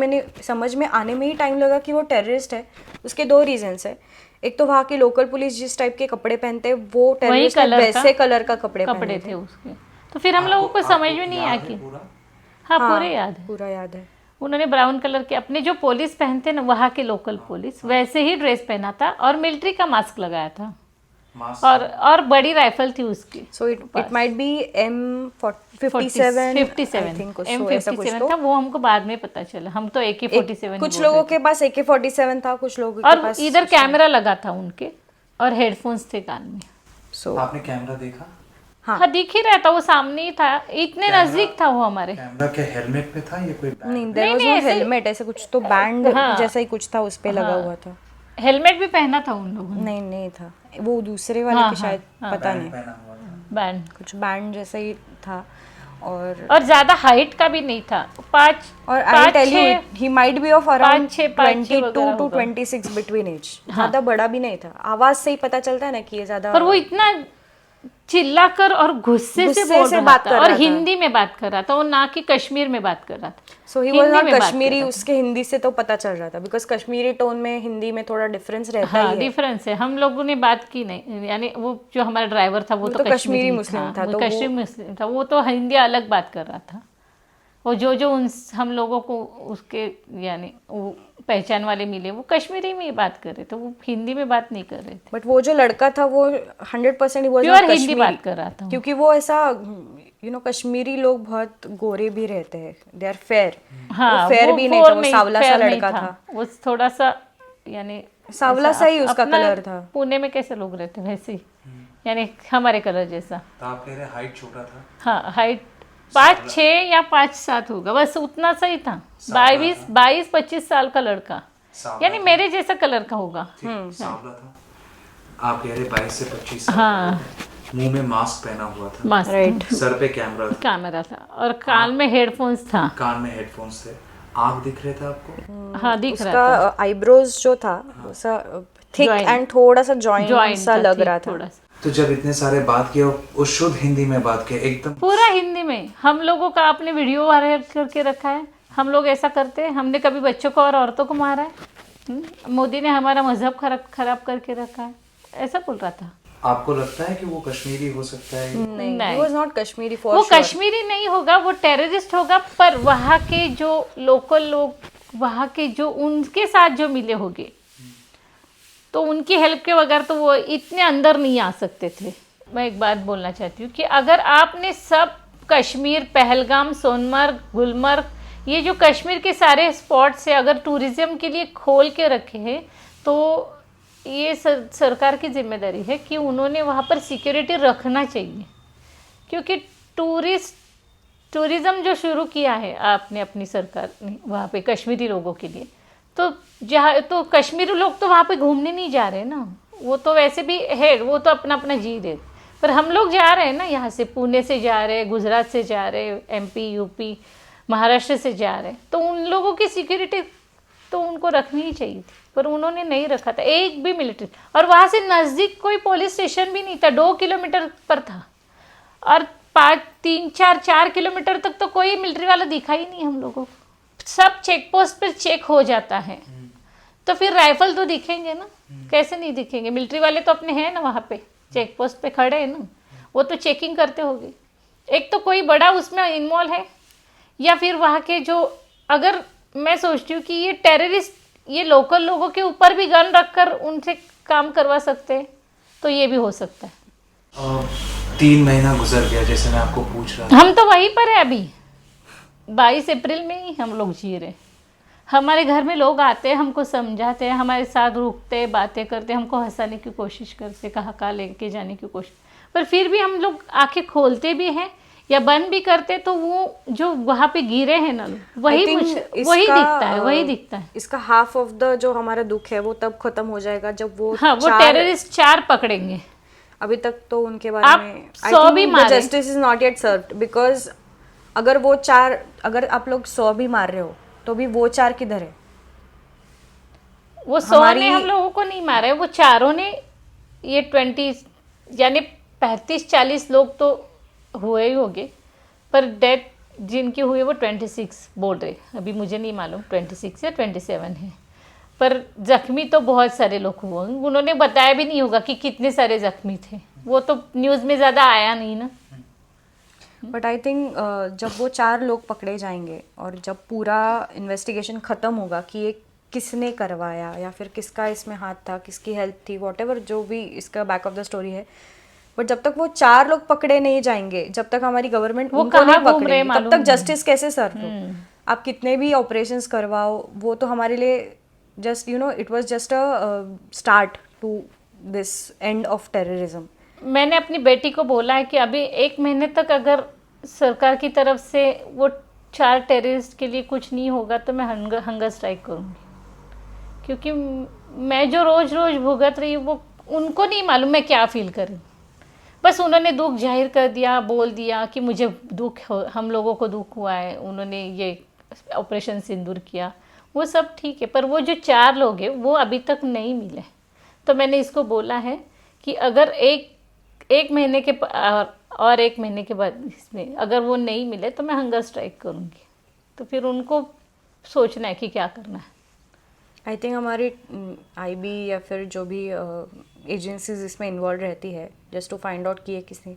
में आने में ही टाइम लगा कि वो टेररिस्ट है। उसके दो रीजंस है। एक तो वहाँ की लोकल पुलिस जिस टाइप के कपड़े पहनते हैं, वो टेररिस्ट वैसे कलर का कपड़े थे उसके। तो फिर हम लोगों को समझ में नहीं आया कि हाँ, पूरे याद है, पूरा याद है। उन्होंने ब्राउन कलर के अपने जो पुलिस पहनते ना वहाँ के लोकल पुलिस, वैसे ही ड्रेस पहना था और मिलिट्री का मास्क लगाया था, और बड़ी राइफल थी उसकी। So it might be M57 M57 था, वो हमको बाद में पता चला। हम तो AK-47 कुछ लोगों के पास AK-47 था, कुछ लोगों के और पास इधर कैमरा लगा था उनके, और हेडफोन्स थे कान में। आपने कैमरा देखा? हाँ, दिख ही रहा था, वो सामने ही था, इतने नजदीक था वो हमारे। कैमरा के हेलमेट पे था या कोई बैंड? नहीं, देयर वाज नो हेलमेट, ऐसे कुछ तो बैंड जैसा ही कुछ था उस पे लगा हुआ था। हेलमेट भी पहना था उन लोगों ने। नहीं था, वो दूसरे वाले के शायद पता नहीं, बैंड कुछ बैंड जैसा ही था। और ज्यादा हाइट का भी नहीं था, 5 और I tell you he might be off around 22 to 26 between age, ज्यादा बड़ा भी नहीं था। आवाज से ही पता चलता है ना कि ये ज्यादा। पर वो इतना चिल्लाकर और गुस्से से बोल रहा बात था, कर और रहा था। हिंदी में बात कर रहा था, वो ना कि कश्मीर में बात कर रहा था। सो ही वाज नॉट कश्मीरी, उसके हिंदी से तो पता चल रहा था, बिकॉज कश्मीरी टोन में हिंदी में थोड़ा डिफरेंस रहता ही है। डिफरेंस है। हम लोगों ने बात की नहीं, यानी वो जो हमारा ड्राइवर था वो तो कश्मीरी मुस्लिम था, तो कश्मीरी मुस्लिम था, वो तो हिंदी अलग बात कर रहा था। वो जो हम लोगों को उसके यानी वो पहचान वाले मिले, वो कश्मीरी में बात कर रहे थे, वो हिंदी में बात नहीं कर रहे थे। बट वो जो लड़का था वो 100% ही प्योर हिंदी बात कर रहा था, क्योंकि वो ऐसा कश्मीरी लोग बहुत गोरे भी रहते हैं, दे आर फेयर। हाँ, फेयर भी नहीं था, वो सावला सा लड़का था, वो थोड़ा सा यानी सावला सा ही उसका कलर था। पुणे में कैसे लोग रहते वैसे ही, यानी हमारे कलर जैसा। तो आप कह रहे हाइट छोटा था? हाँ, हाइट 5'6" या 5'7" होगा, बस उतना सही था। 22-25 साल का लड़का, यानी मेरे जैसा कलर का होगा। सांवला था। आप कह रहे 22 से 25 साल। हाँ, मुंह में मास्क पहना हुआ था, मास्क, राइट, सर पे कैमरा था, और कान में हेडफोन्स था। कान में हेडफोन्स थे। आँख दिख रहे थे आपको? हाँ, दिख रहा था। उसका आईब्रोज जो था थिक एंड थोड़ा सा जॉइंट सा लग रहा था। तो जब इतने सारे बात किए, उस शुद्ध हिंदी में बात किया, एकदम पूरा हिंदी में। हम लोगों का आपने वीडियो वायरल करके रखा है, हम लोग ऐसा करते हैं? हमने कभी बच्चों को और औरतों को मारा है? मोदी ने हमारा मजहब खराब करके रखा है, ऐसा बोल रहा था। आपको लगता है कि वो कश्मीरी हो सकता है? नहीं, he was not Kashmiri for वो sure। कश्मीरी नहीं होगा, वो टेररिस्ट होगा। पर वहाँ के जो लोकल लोग, वहाँ के जो उनके साथ जो मिले होंगे, तो उनकी हेल्प के बगैर तो वो इतने अंदर नहीं आ सकते थे। मैं एक बात बोलना चाहती हूँ कि अगर आपने सब कश्मीर, पहलगाम, सोनमर्ग, गुलमर्ग, ये जो कश्मीर के सारे स्पॉट्स है, अगर टूरिज्म के लिए खोल के रखे हैं, तो ये सरकार की जिम्मेदारी है कि उन्होंने वहाँ पर सिक्योरिटी रखना चाहिए। क्योंकि टूरिज्म जो शुरू किया है आपने, अपनी सरकार ने, वहाँ पे कश्मीरी लोगों के लिए, तो जहाँ तो कश्मीरी लोग तो वहाँ पे घूमने नहीं जा रहे ना, वो तो वैसे भी है, वो तो अपना अपना जी रहे। पर हम लोग जा रहे हैं ना, यहाँ से पुणे से जा रहे हैं, गुजरात से जा रहे हैं, MP, UP, महाराष्ट्र से जा रहे हैं, तो उन लोगों की सिक्योरिटी तो उनको रखनी ही चाहिए थी, पर उन्होंने नहीं रखा था एक भी मिलिट्री। और वहाँ से नज़दीक कोई पुलिस स्टेशन भी नहीं था, 2 किलोमीटर पर था, और 4 किलोमीटर तक तो कोई मिलिट्री वाला दिखा ही नहीं हम लोगों को। सब चेक पोस्ट पर चेक हो जाता है, तो फिर राइफल तो दिखेंगे ना, कैसे नहीं दिखेंगे? मिलिट्री वाले तो अपने हैं ना, वहाँ पे चेक पोस्ट पे खड़े हैं ना, वो तो चेकिंग करते होंगे। एक तो कोई बड़ा उसमें इन्वॉल्व है, या फिर वहाँ के जो, अगर मैं सोचती हूँ कि ये टेररिस्ट ये लोकल लोगों के ऊपर भी गन रखकर उनसे काम करवा सकते हैं, तो ये भी हो सकता है। 3 महीना गुजर गया, जैसे मैं आपको पूछ रहा था। हम तो वहीं पर है अभी, 22 अप्रैल में ही हम लोग जी रहे। हमारे घर में लोग आते हैं, हमको समझाते हैं, हमारे साथ रुकते बातें करते, हमको हंसाने की कोशिश करते, कहाँ लेके जाने की कोशिश, पर फिर भी हम लोग आंखें खोलते भी हैं या बंद भी करते तो वो जो वहाँ पे गिरे हैं ना लोग, वही दिखता है। इसका हाफ ऑफ द जो हमारा दुख है वो तब खत्म हो जाएगा जब वो वो टेररिस्ट 4 पकड़ेंगे। अभी तक तो उनके बारे में 100 भी मारे, justice is not yet served, because अगर आप लोग 100 भी मार रहे हो तो भी वो 4 किधर है? वो 100 ने हम लोगों को नहीं मारा है, वो चारों ने, ये 20 यानी 35-40 लोग तो हुए ही होंगे, पर डेथ जिनकी हुई वो 26 बोल रहे, अभी मुझे नहीं मालूम 26 या 27 है, पर जख्मी तो बहुत सारे लोग हुए। उन्होंने बताया भी नहीं होगा कि कितने सारे जख्मी थे, वो तो न्यूज़ में ज़्यादा आया नहीं ना। बट आई थिंक जब वो 4 लोग पकड़े जाएंगे और जब पूरा इन्वेस्टिगेशन ख़त्म होगा कि ये किसने करवाया या फिर किसका इसमें हाथ था, किसकी हेल्प थी, वॉटेवर जो भी इसका बैक ऑफ द स्टोरी है, बट जब तक वो 4 लोग पकड़े नहीं जाएंगे, जब तक हमारी गवर्नमेंट उनको नहीं पकड़े, तब तक जस्टिस कैसे सर्व हो? आप कितने भी ऑपरेशंस करवाओ, वो तो हमारे लिए just it was just a start to this end of terrorism. मैंने अपनी बेटी को बोला है कि अभी 1 महीने तक अगर सरकार की तरफ से वो 4 टेररिस्ट के लिए कुछ नहीं होगा तो मैं हंगर स्ट्राइक करूँगी, क्योंकि मैं जो रोज़ भुगत रही हूँ वो उनको नहीं मालूम मैं क्या फील कर रही हूँ। बस उन्होंने दुख जाहिर कर दिया, बोल दिया कि मुझे दुख, हम लोगों को दुख हुआ है, उन्होंने ये ऑपरेशन सिंदूर किया, वो सब ठीक है, पर वो जो 4 लोग हैं वो अभी तक नहीं मिले। तो मैंने इसको बोला है कि अगर एक महीने के और 1 महीने के बाद इसमें अगर वो नहीं मिले तो मैं हंगर स्ट्राइक करूँगी। तो फिर उनको सोचना है कि क्या करना है। आई थिंक हमारी आईबी या फिर जो भी एजेंसीज इसमें इन्वॉल्व रहती है जस्ट टू फाइंड आउट कि ये किसने,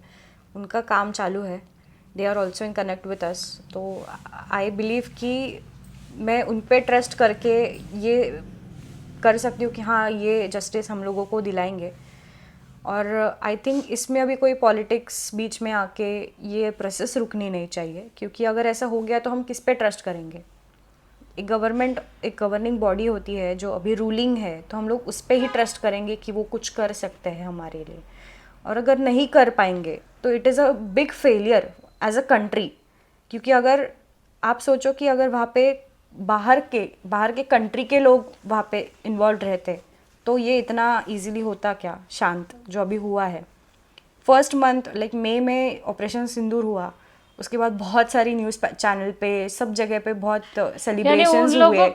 उनका काम चालू है, they are also in connect with us. तो आई बिलीव कि मैं उन पे ट्रस्ट करके ये कर सकती हूँ कि हाँ ये जस्टिस हम लोगों को दिलाएंगे। और आई थिंक इसमें अभी कोई पॉलिटिक्स बीच में आके ये प्रोसेस रुकनी नहीं चाहिए, क्योंकि अगर ऐसा हो गया तो हम किस पे ट्रस्ट करेंगे? एक गवर्निंग बॉडी होती है जो अभी रूलिंग है, तो हम लोग उस पर ही ट्रस्ट करेंगे कि वो कुछ कर सकते हैं हमारे लिए। और अगर नहीं कर पाएंगे तो it is a big failure as a country, क्योंकि अगर आप सोचो कि अगर वहाँ पे बाहर के कंट्री के लोग वहाँ पे इन्वॉल्व रहते तो ये इतना इजीली होता क्या शांत, जो अभी हुआ है। फर्स्ट मंथ लाइक मई में ऑपरेशन सिंदूर हुआ, उसके बाद बहुत सारी न्यूज़ चैनल पे सब जगह पे बहुत सेलिब्रेशंस हुए,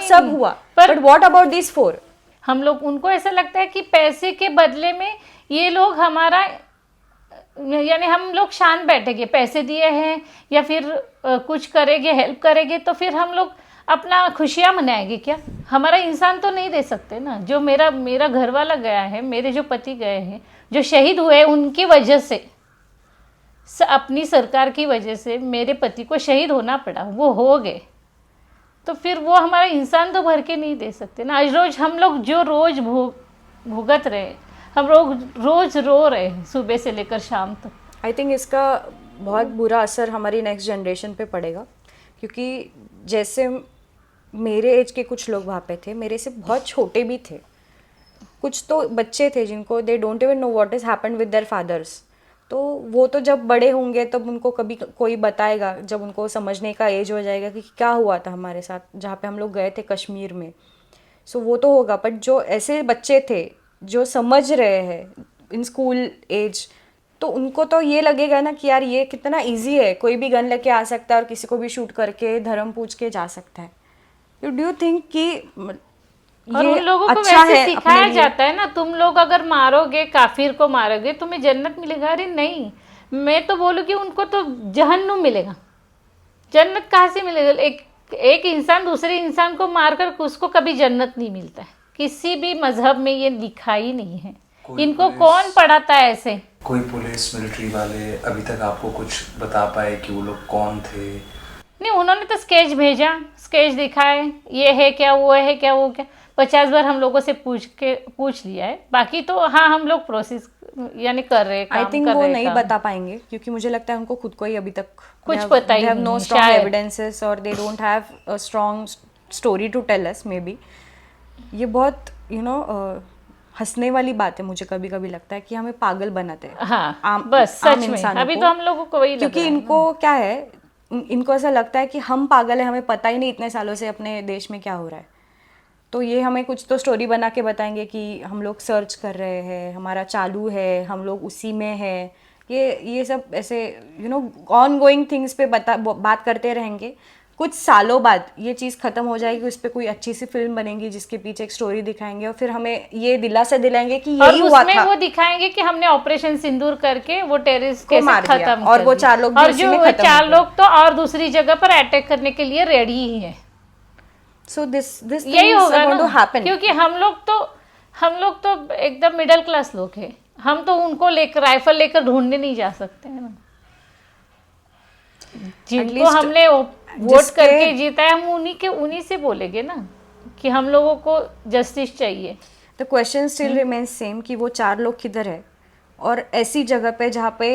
सब हुआ, बट व्हाट अबाउट दिस 4? हम लोग, उनको ऐसा लगता है कि पैसे के बदले में ये लोग हमारा, यानी हम लोग शांत बैठेंगे, पैसे दिए हैं या फिर कुछ करेंगे, हेल्प करेंगे तो फिर हम लोग अपना खुशियाँ मनाएंगे क्या? हमारा इंसान तो नहीं दे सकते ना। जो मेरा घर वाला गया है, मेरे जो पति गए हैं, जो शहीद हुए, उनकी वजह से, अपनी सरकार की वजह से मेरे पति को शहीद होना पड़ा, वो हो गए, तो फिर वो हमारा इंसान तो भर के नहीं दे सकते ना। आज रोज हम लोग जो रोज भुगत रहे, हम लोग रोज रो रहे हैं सुबह से लेकर शाम तक। आई थिंक इसका बहुत बुरा असर हमारी नेक्स्ट जनरेशन पे पड़ेगा, क्योंकि जैसे मेरे एज के कुछ लोग वहाँ पे थे, मेरे से बहुत छोटे भी थे, कुछ तो बच्चे थे जिनको they don't even know what is happened with their fathers. तो वो तो जब बड़े होंगे तब उनको कभी कोई बताएगा, जब उनको समझने का एज हो जाएगा कि क्या हुआ था हमारे साथ जहाँ पे हम लोग गए थे कश्मीर में। सो वो तो होगा, बट जो ऐसे बच्चे थे जो समझ रहे हैं इन स्कूल एज, तो उनको तो ये लगेगा ना कि यार ये कितना इजी है, कोई भी गन लेके आ सकता है और किसी को भी शूट करके धर्म पूछ के जा सकता है। डू यू थिंक कि और उन लोगों को अच्छा वैसे सिखाया जाता है ना, तुम लोग अगर मारोगे, काफिर को मारोगे, तुम्हें जन्नत मिलेगा? अरे नहीं, मैं तो बोलूँगी उनको तो जहन्नुम मिलेगा। जन्नत कहाँ से मिलेगा? एक इंसान दूसरे इंसान को मारकर उसको कभी जन्नत नहीं मिलता है, किसी भी मजहब में ये लिखा ही नहीं है। इनको कौन पढ़ाता है ऐसे? कोई पुलिस मिलिट्री वाले अभी तक आपको कुछ बता पाए कि वो लोग कौन थे? नहीं, उन्होंने तो स्केच भेजा, स्केच दिखाए, ये है क्या, वो है क्या, वो क्या, 50 बार हम लोगों से पूछ लिया है। बाकी तो हाँ, हम लोग प्रोसेस यानी कर रहे आई काम थिंक कर वो रहे नहीं काम। बता पाएंगे क्योंकि मुझे लगता है उनको खुद को ही अभी तक कुछ पता ही they have नहीं no है, strong शायद। evidences और they don't have a strong story to tell us maybe। ये बहुत हंसने वाली बात है, मुझे कभी कभी लगता है कि हमें पागल बनाते हैं हाँ बस आम सच में इंसानों अभी को। तो हम लोगों को वही लग क्योंकि रहा है इनको क्या है, इनको ऐसा लगता है कि हम पागल है, हमें पता ही नहीं इतने सालों से अपने देश में क्या हो रहा है। तो ये हमें कुछ तो स्टोरी बना के बताएंगे कि हम लोग सर्च कर रहे हैं, हमारा चालू है, हम लोग उसी में है। ये सब ऐसे ऑन गोइंग थिंग्स पे बात करते रहेंगे। कुछ सालों बाद ये चीज़ ख़त्म हो जाएगी, उस पर कोई अच्छी सी फिल्म बनेगी जिसके पीछे एक स्टोरी दिखाएंगे और फिर हमें ये दिलासा दिलाएंगे कि और यही हुआ उसमें था। वो दिखाएंगे कि हमने ऑपरेशन सिंदूर करके वो टेररिस्ट को कैसे मार दिया खत्म और कर वो दिए। 4 लोग भी और उसी जो में वो खत्म 4 हो गए। लोग तो और दूसरी जगह पर अटैक करने के लिए रेडी ही है। सो दिस यही होगा गोइंग टू ना, हैपन। क्योंकि हम लोग तो एकदम मिडिल क्लास लोग हैं। हम तो उनको लेकर राइफल लेकर ढूंढने नहीं जा सकते हैं ना। जिनको least हमने वोट जिसके- करके जीता है, हम उन्हीं से बोलेंगे ना कि हम लोगों को जस्टिस चाहिए। The question still remains same कि वो 4 लोग किधर है, और ऐसी जगह पे जहाँ पे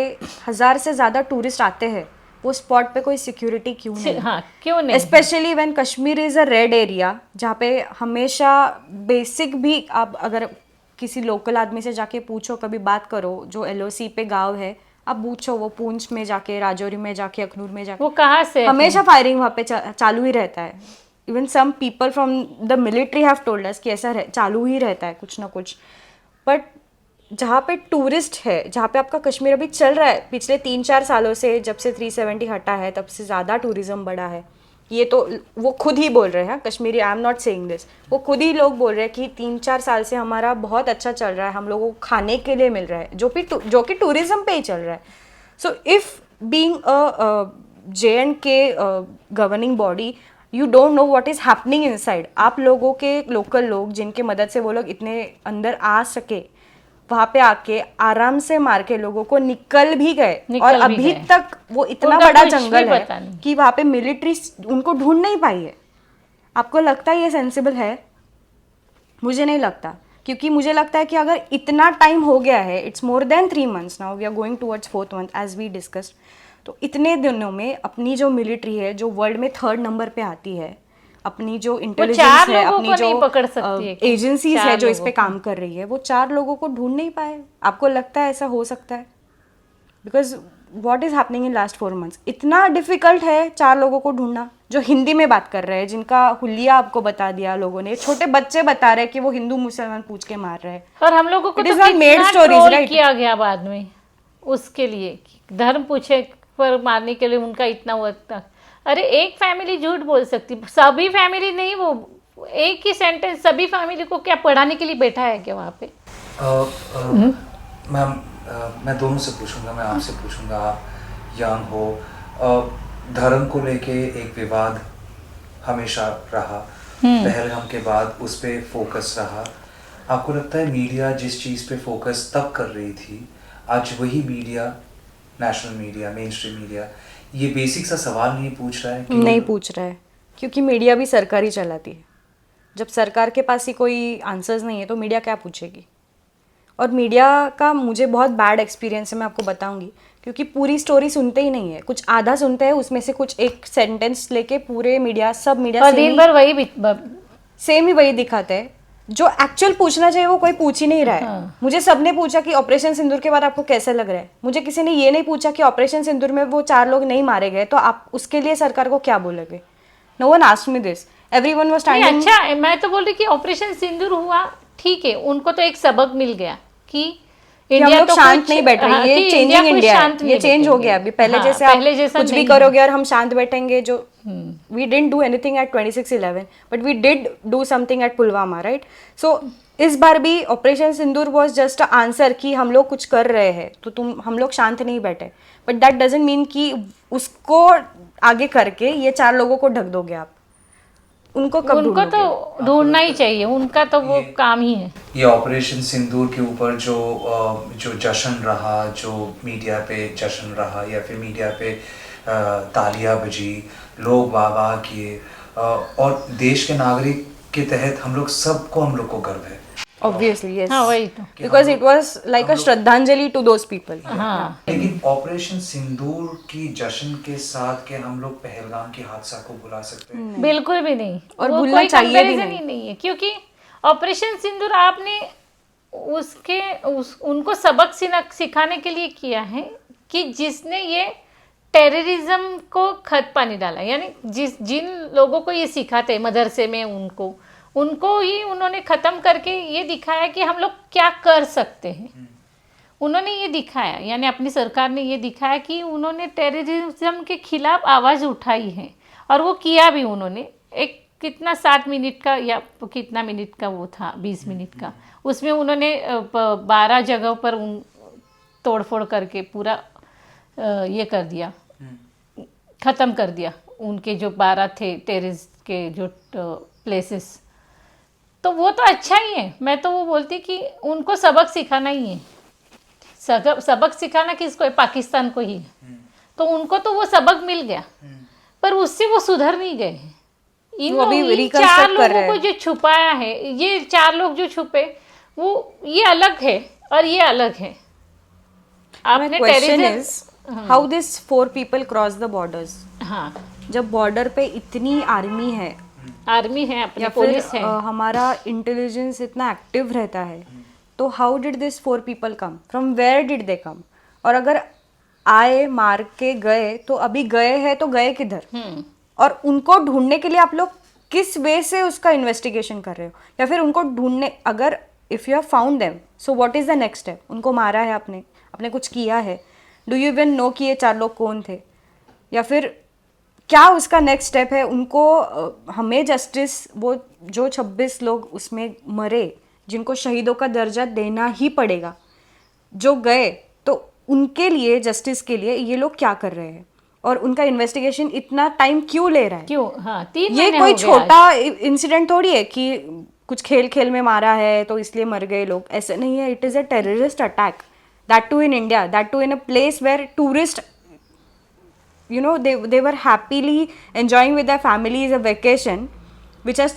1000 से ज़्यादा टूरिस्ट आते हैं, वो स्पॉट पे कोई सिक्योरिटी क्यों नहीं? हाँ क्यों नहीं? Specially when Kashmir is a red area, जहाँ पे हमेशा बेसिक भी आप अगर किसी लोकल आदमी से जाके पूछो, कभी बात करो जो LOC पे गांव है, आप पूछो, वो पूंछ में जाके, राजौरी में जाके, अखनूर में जाके, वो कहाँ से है? हमेशा फायरिंग वहाँ पे चालू ही रहता है। Even some people from the military have told us कि ऐसा चालू ही रहता है कुछ ना कुछ। बट जहाँ पे टूरिस्ट है, जहाँ पे आपका कश्मीर अभी चल रहा है पिछले 3-4 सालों से, जब से 370 हटा है तब से ज़्यादा टूरिज्म बढ़ा है। ये तो वो खुद ही बोल रहे हैं, Kashmiri, I am not saying this, वो खुद ही लोग बोल रहे हैं कि 3-4 साल से हमारा बहुत अच्छा चल रहा है, हम लोगों को खाने के लिए मिल रहा है, जो कि टूरिज्म पे ही चल रहा है। So if being a J&K governing body, you don't know what is happening inside. आप लोगों के लोकल लोग जिनके मदद से वो लोग इतने अंदर आ सके, वहाँ पे आके आराम से मार के लोगों को निकल भी गए, और अभी तक वो इतना उनका बड़ा कुछ भी जंगल है पता नहीं। कि वहाँ पे मिलिट्री उनको ढूंढ नहीं पाई है। आपको लगता है ये सेंसिबल है? मुझे नहीं लगता, क्योंकि मुझे लगता है कि अगर इतना टाइम हो गया है, it's more than 3 months now, we are going towards 4th month as we discussed. तो इतने दिनों में अपनी जो मिलिट्री है, जो वर्ल्ड में 3rd नंबर पे आती है, अपनी जो इंटेलिजेंस है, अपनी जो एजेंसीज है जो इस पे काम कर रही है, वो 4 लोगों को ढूंढ नहीं पाए। आपको लगता है ऐसा हो सकता है? Because what is happening in last 4 months, इतना डिफिकल्ट है 4 लोगों को ढूंढना जो हिंदी में बात कर रहे हैं, जिनका हुलिया आपको बता दिया लोगों ने, छोटे बच्चे बता रहे हैं कि वो हिंदू मुसलमान पूछ के मार रहे हैं। और हम लोगों को It तो is not made कितना stories, ट्रोल right? किया गया बाद में उसके लिए, धर्म पूछे पर मारने के लिए उनका इतना वक्त। अरे एक फैमिली झूठ बोल सकती, सभी फैमिली नहीं, वो एक ही सेंटेंस सभी फैमिली को क्या पढ़ाने के लिए बैठा है क्या वहाँ पे? मैम, मैं दोनों से पूछूंगा, मैं आपसे पूछूंगा, आप यंग हो, धर्म को लेके एक विवाद हमेशा रहा, पहलगाम के बाद उस पर फोकस रहा। आपको लगता है मीडिया जिस चीज़ पे फोकस तब कर रही थी, आज वही media, national media, main stream media, ये बेसिक सा सवाल नहीं पूछ रहा है कि नहीं पूछ रहा है? क्योंकि मीडिया भी सरकार ही चलाती है। जब सरकार के पास ही कोई आंसर्स नहीं है तो मीडिया क्या पूछेगी? और मीडिया का मुझे बहुत बैड एक्सपीरियंस है, मैं आपको बताऊंगी, क्योंकि पूरी स्टोरी सुनते ही नहीं है, कुछ आधा सुनते हैं, उसमें से कुछ एक सेंटेंस लेके पूरे मीडिया, सब मीडिया दिन भर वही सेम ही वही दिखाते हैं। जो एक्चुअल पूछना चाहिए वो कोई पूछ ही नहीं रहा है। मुझे सबने पूछा कि ऑपरेशन सिंदूर के बाद आपको कैसा लग रहा है, मुझे किसी ने ये नहीं पूछा कि ऑपरेशन सिंदूर में वो 4 लोग नहीं मारे गए तो आप उसके लिए सरकार को क्या बोलोगे? No one asked me this, everyone was standing. अच्छा, मैं तो बोल रही कि ऑपरेशन सिंदूर हुआ, ठीक है, उनको तो एक सबक मिल गया कि हम लोग तो शांत नहीं बैठ रहे, ये चेंजिंग इंडिया है, ये चेंज हो गया अभी। पहले जैसे आप कुछ भी करोगे और हम शांत बैठेंगे, जो we didn't do anything at 26/11 but we did do something at Pulwama, right? So इस बार भी operation Sindoor was just a answer कि हम लोग कुछ कर रहे हैं तो हम लोग शांत नहीं बैठे, बट दैट डजंट मीन कि उसको आगे करके ये 4 लोगों को ढक दोगे आप। उनको तो ढूंढना ही चाहिए, उनका तो वो काम ही है। ये ऑपरेशन सिंदूर के ऊपर जो जश्न रहा, जो मीडिया पे जश्न रहा, या फिर मीडिया पे तालियां बजी, लोग वाह किए, और देश के नागरिक के तहत हम लोग को गर्व है। Obviously, yes. हाँ वही तो। Because it was like a श्रद्धांजलि to those people. हाँ लेकिन ऑपरेशन सिंदूर की जश्न के साथ के हम लोग पहलगाम के हादसा को भुला सकते हैं? बिल्कुल भी नहीं, और वो भूलना कोई चाहिए भी कंपैरिजन नहीं। ही नहीं है, क्योंकि ऑपरेशन सिंदूर आपने उनको सबक सिखाने के लिए किया है कि जिसने ये टेररिज्म को खत पानी डाला, यानी जिन लोगों को ये सिखाते मदरसे में उनको ही उन्होंने ख़त्म करके ये दिखाया कि हम लोग क्या कर सकते हैं। उन्होंने ये दिखाया, यानी अपनी सरकार ने ये दिखाया कि उन्होंने टेररिज्म के खिलाफ आवाज़ उठाई है, और वो किया भी उन्होंने। एक कितना 7 मिनट का या कितना मिनट का वो था, 20 मिनट का, उसमें उन्होंने 12 जगहों पर तोड़फोड़ करके पूरा ये कर दिया, ख़त्म कर दिया उनके जो 12 थे टेररिस्ट के जो प्लेसेस। तो वो तो अच्छा ही है, मैं तो वो बोलती कि उनको सबक सिखाना ही है। सबक सिखाना किसको है? पाकिस्तान को ही है। तो उनको तो वो सबक मिल गया, पर उससे वो सुधर नहीं गए। इन 4 लोगों को जो छुपाया है, ये 4 लोग जो छुपे, वो ये अलग है और ये अलग है। आपने terrorism, how this 4 people cross the borders? हाँ, जब बॉर्डर पे इतनी आर्मी है अपनी या पुलिस फिर है, हमारा इंटेलिजेंस इतना एक्टिव रहता है, तो हाउ डिड दिस 4 people कम? From where did they come? और अगर आए मार के गए तो अभी गए हैं तो गए किधर? और उनको ढूंढने के लिए आप लोग किस वे से उसका इन्वेस्टिगेशन कर रहे हो? या फिर उनको ढूंढने, अगर if you have found them, so what is the next step? उनको मारा है आपने कुछ किया है, डू यू इवन नो कि ये 4 लोग कौन थे? या फिर क्या उसका नेक्स्ट स्टेप है? उनको हमें जस्टिस, वो जो 26 लोग उसमें मरे, जिनको शहीदों का दर्जा देना ही पड़ेगा, जो गए, तो उनके लिए, जस्टिस के लिए ये लोग क्या कर रहे हैं? और उनका इन्वेस्टिगेशन इतना टाइम क्यों ले रहा है? क्यों? हाँ, 3 ये महीने कोई हो गए छोटा इंसिडेंट थोड़ी है कि कुछ खेल में मारा है तो इसलिए मर गए लोग, ऐसे नहीं है। It is a terrorist attack, that too in India, that too in a place where tourist, you know, they were happily enjoying with their families a vacation, which has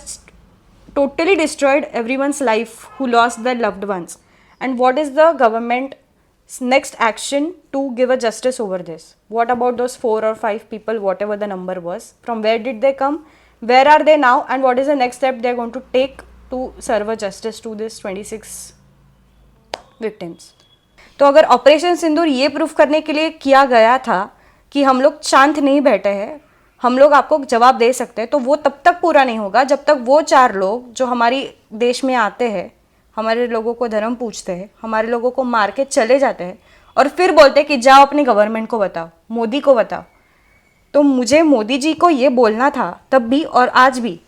totally destroyed everyone's life who lost their loved ones. And what is the government's next action to give a justice over this? What about those 4 or 5 people, whatever the number was? From where did they come? Where are they now? And what is the next step they're going to take to serve a justice to this 26 victims? तो अगर operation सिंदूर ये proof करने के लिए किया गया था कि हम लोग शांत नहीं बैठे हैं, हम लोग आपको जवाब दे सकते हैं, तो वो तब तक पूरा नहीं होगा जब तक वो 4 लोग जो हमारी देश में आते हैं, हमारे लोगों को धर्म पूछते हैं, हमारे लोगों को मार के चले जाते हैं, और फिर बोलते हैं कि जाओ अपनी गवर्नमेंट को बताओ, मोदी को बताओ। तो मुझे मोदी जी को ये बोलना था तब भी और आज भी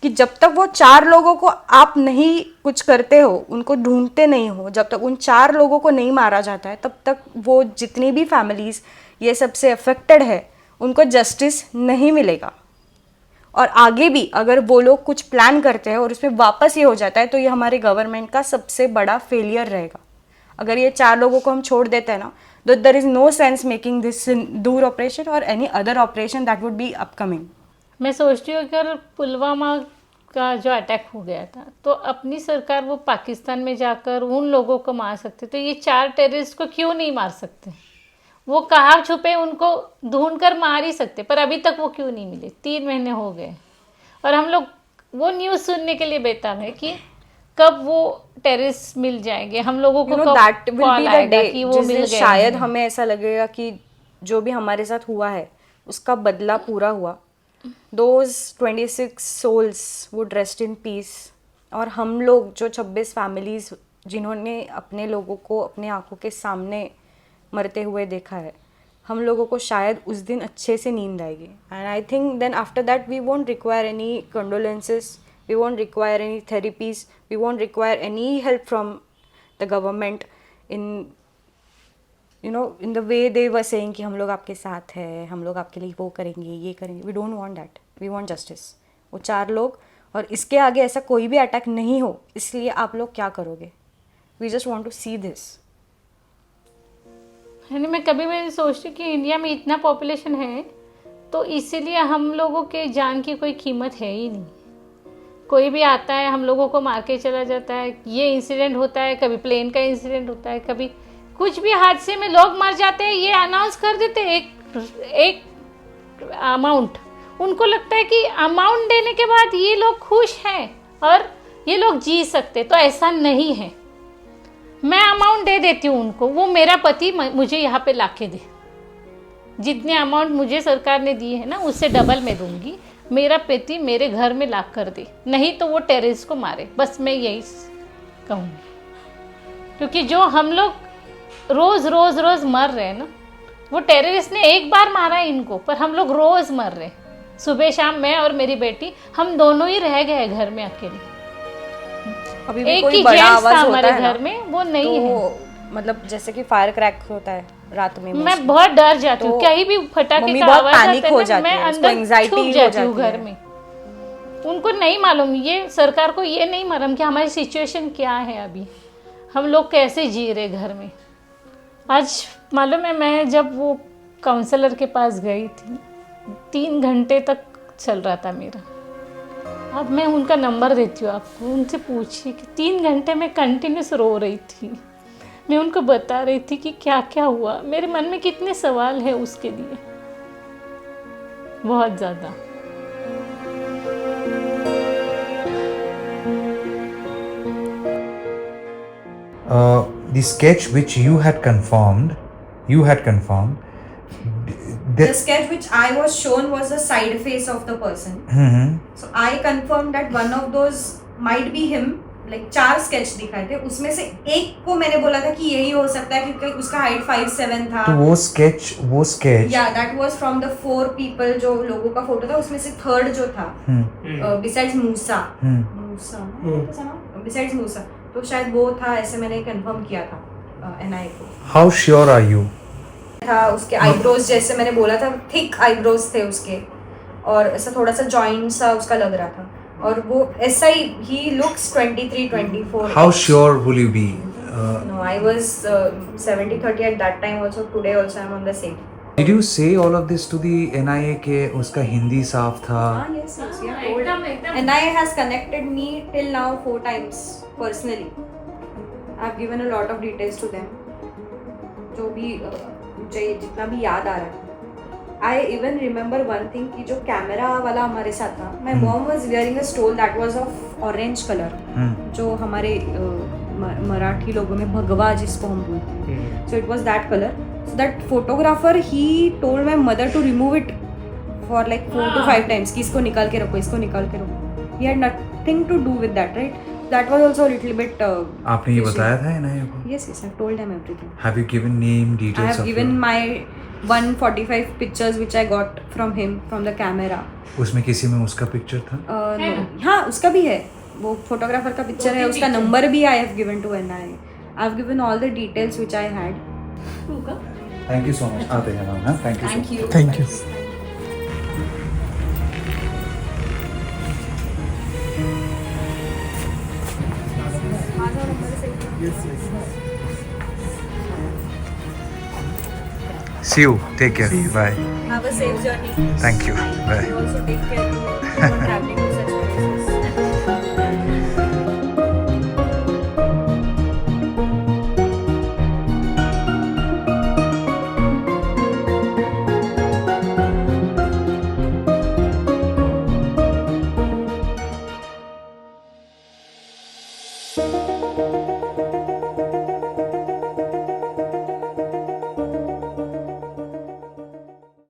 कि जब तक वो 4 लोगों को आप नहीं कुछ करते हो, उनको ढूंढते नहीं हो, जब तक उन 4 लोगों को नहीं मारा जाता है, तब तक वो जितनी भी फैमिलीज ये सबसे अफेक्टेड है, उनको जस्टिस नहीं मिलेगा। और आगे भी अगर वो लोग कुछ प्लान करते हैं और उसमें वापस ये हो जाता है, तो ये हमारे गवर्नमेंट का सबसे बड़ा फेलियर रहेगा। अगर ये 4 लोगों को हम छोड़ देते हैं ना, तो there is no sense making this Sindoor operation और any other operation that would be upcoming. मैं सोचती हूँ अगर पुलवामा का जो अटैक हो गया था, तो अपनी सरकार वो पाकिस्तान में जाकर उन लोगों को मार सकते, तो ये 4 टेररिस्ट को क्यों नहीं मार सकते? वो कहाँ छुपे, उनको ढूंढ कर मार ही सकते, पर अभी तक वो क्यों नहीं मिले? 3 महीने हो गए और हम लोग वो न्यूज़ सुनने के लिए बेताब है कि कब वो टेररिस्ट मिल जाएंगे हम लोगों को, that will be the day कि वो मिल गए। शायद हमें ऐसा लगेगा कि जो भी हमारे साथ हुआ है उसका बदला पूरा हुआ। Those 26 souls would rest in peace। और हम लोग जो 26 फैमिलीज जिन्होंने अपने लोगों को अपने आंखों के सामने मरते हुए देखा है, हम लोगों को शायद उस दिन अच्छे से नींद आएगी। And I think then after that we won't require any condolences, we won't require any therapies, we won't require any help from the government in in the way they were saying कि हम लोग आपके साथ है, हम लोग आपके लिए वो करेंगे, ये करेंगे। we don't want that, we want justice। वो 4 लोग, और इसके आगे ऐसा कोई भी अटैक नहीं हो, इसलिए आप लोग क्या करोगे? we just want to see this। यानी मैं कभी सोचती कि इंडिया में इतना पॉपुलेशन है, तो इसीलिए हम लोगों के जान की कोई कीमत है ही नहीं। कोई भी आता है हम लोगों को मार के चला जाता है। ये इंसिडेंट होता है, कभी प्लेन का इंसिडेंट होता है, कभी कुछ भी हादसे में लोग मर जाते हैं। ये अनाउंस कर देते हैं एक अमाउंट। उनको लगता है कि अमाउंट देने के बाद ये लोग खुश हैं और ये लोग जी सकते, तो ऐसा नहीं है। मैं अमाउंट दे देती हूँ उनको, वो मेरा पति मुझे यहाँ पे लाके दे। जितने अमाउंट मुझे सरकार ने दी है ना, उससे डबल मैं दूंगी। मेरा पति मेरे घर में ला कर दे, नहीं तो वो टेररिस्ट को मारे। बस मैं यही कहूँगी, क्योंकि जो हम लोग रोज़ रोज़ रोज़ मर रहे हैं ना, वो टेररिस्ट ने एक बार मारा है इनको, पर हम लोग रोज़ मर रहे हैं। सुबह शाम मैं और मेरी बेटी, हम दोनों ही रह गए घर में अकेले। अभी भी एक कोई ही बड़ा जेंट्स आवाज था होता हमारे है ना, घर में, वो नहीं है। तो मतलब जैसे कि फायर क्रैक होता है रात में, मैं बहुत डर जाती हूँ। तो कहीं भी फटाके मम्मी का बहुत आवाज पैनिक आता हो है ना, जाती मैं है, उसको अंदर anxiety छुप हो जाती हूँ जाती घर है। में। उनको नहीं मालूम, ये सरकार को ये नहीं मालूम कि हमारी सिचुएशन क्या है अभी, हम लोग कैसे जी रहे घर में। आज मालूम है, मैं जब वो काउंसलर के पास गई थी, 3 घंटे तक चल रहा था मेरा। अब मैं उनका नंबर देती हूँ आपको, उनसे पूछिए कि 3 घंटे में कंटिन्यूस रो रही थी। मैं उनको बता रही थी कि क्या क्या हुआ, मेरे मन में कितने सवाल है उसके लिए, बहुत ज़्यादा। The sketch which you had confirmed, The sketch which I was shown was the side face of the person. So I confirmed that one of those might be him. Like 4 sketch दिखाए थे, उसमें से एक को मैंने बोला था कि यही हो सकता है, क्योंकि उसका हाइट 5'7" था। तो वो स्केच या that was from the 4 people जो लोगों का फोटो था, उसमें से थर्ड जो था, बिसाइड्स मूसा, बिसाइड्स मूसा, तो शायद वो था, ऐसे मैंने कंफर्म किया था एनआई को। How sure are you? था उसके आईब्रोज, जैसे मैंने बोला था, थिक आईब्रोज थे उसके, और ऐसा थोड़ा सा जॉइंट सा उसका लग रहा था, और वो ऐसा ही looks 23-24। How sure will you be? No, I was 70-30 at that time also. Today also I'm on the same. Did you say all of this to the NIA के उसका हिंदी साफ था? Yes, yeah. NIA has connected me till now 4 times personally. I've given a lot of details to them. जो भी मुझे जितना भी याद आ रहा है। I even remember one thing कि जो कैमरा वाला हमारे साथ था, my mom was wearing a stole that was of orange color, जो हमारे मराठी लोगों में भगवा जिसको हम बोलते हैं, so it was that color. So that photographer he told my mother to remove it for like 4 to 5 times कि इसको निकाल के रखो, इसको निकाल के रखो. He had nothing to do with that, right? That was also a little bit. आपने ये बताया था NIA को? Yes, I've told them everything. Have you given name, details? I have given my 145 pictures which I got from him from the camera. उसमें किसी में उसका picture था? No. हाँ, उसका भी है, वो फोटोग्राफर का पिक्चर है, उसका नंबर भी I have given to NIA. I've given all the details which I had. Thank you so much. आते हैं मैम, हाँ? Thank you. Thank you. Thank you. See you. Take care. Bye. Have a safe journey. Thank you. Bye. You also take care.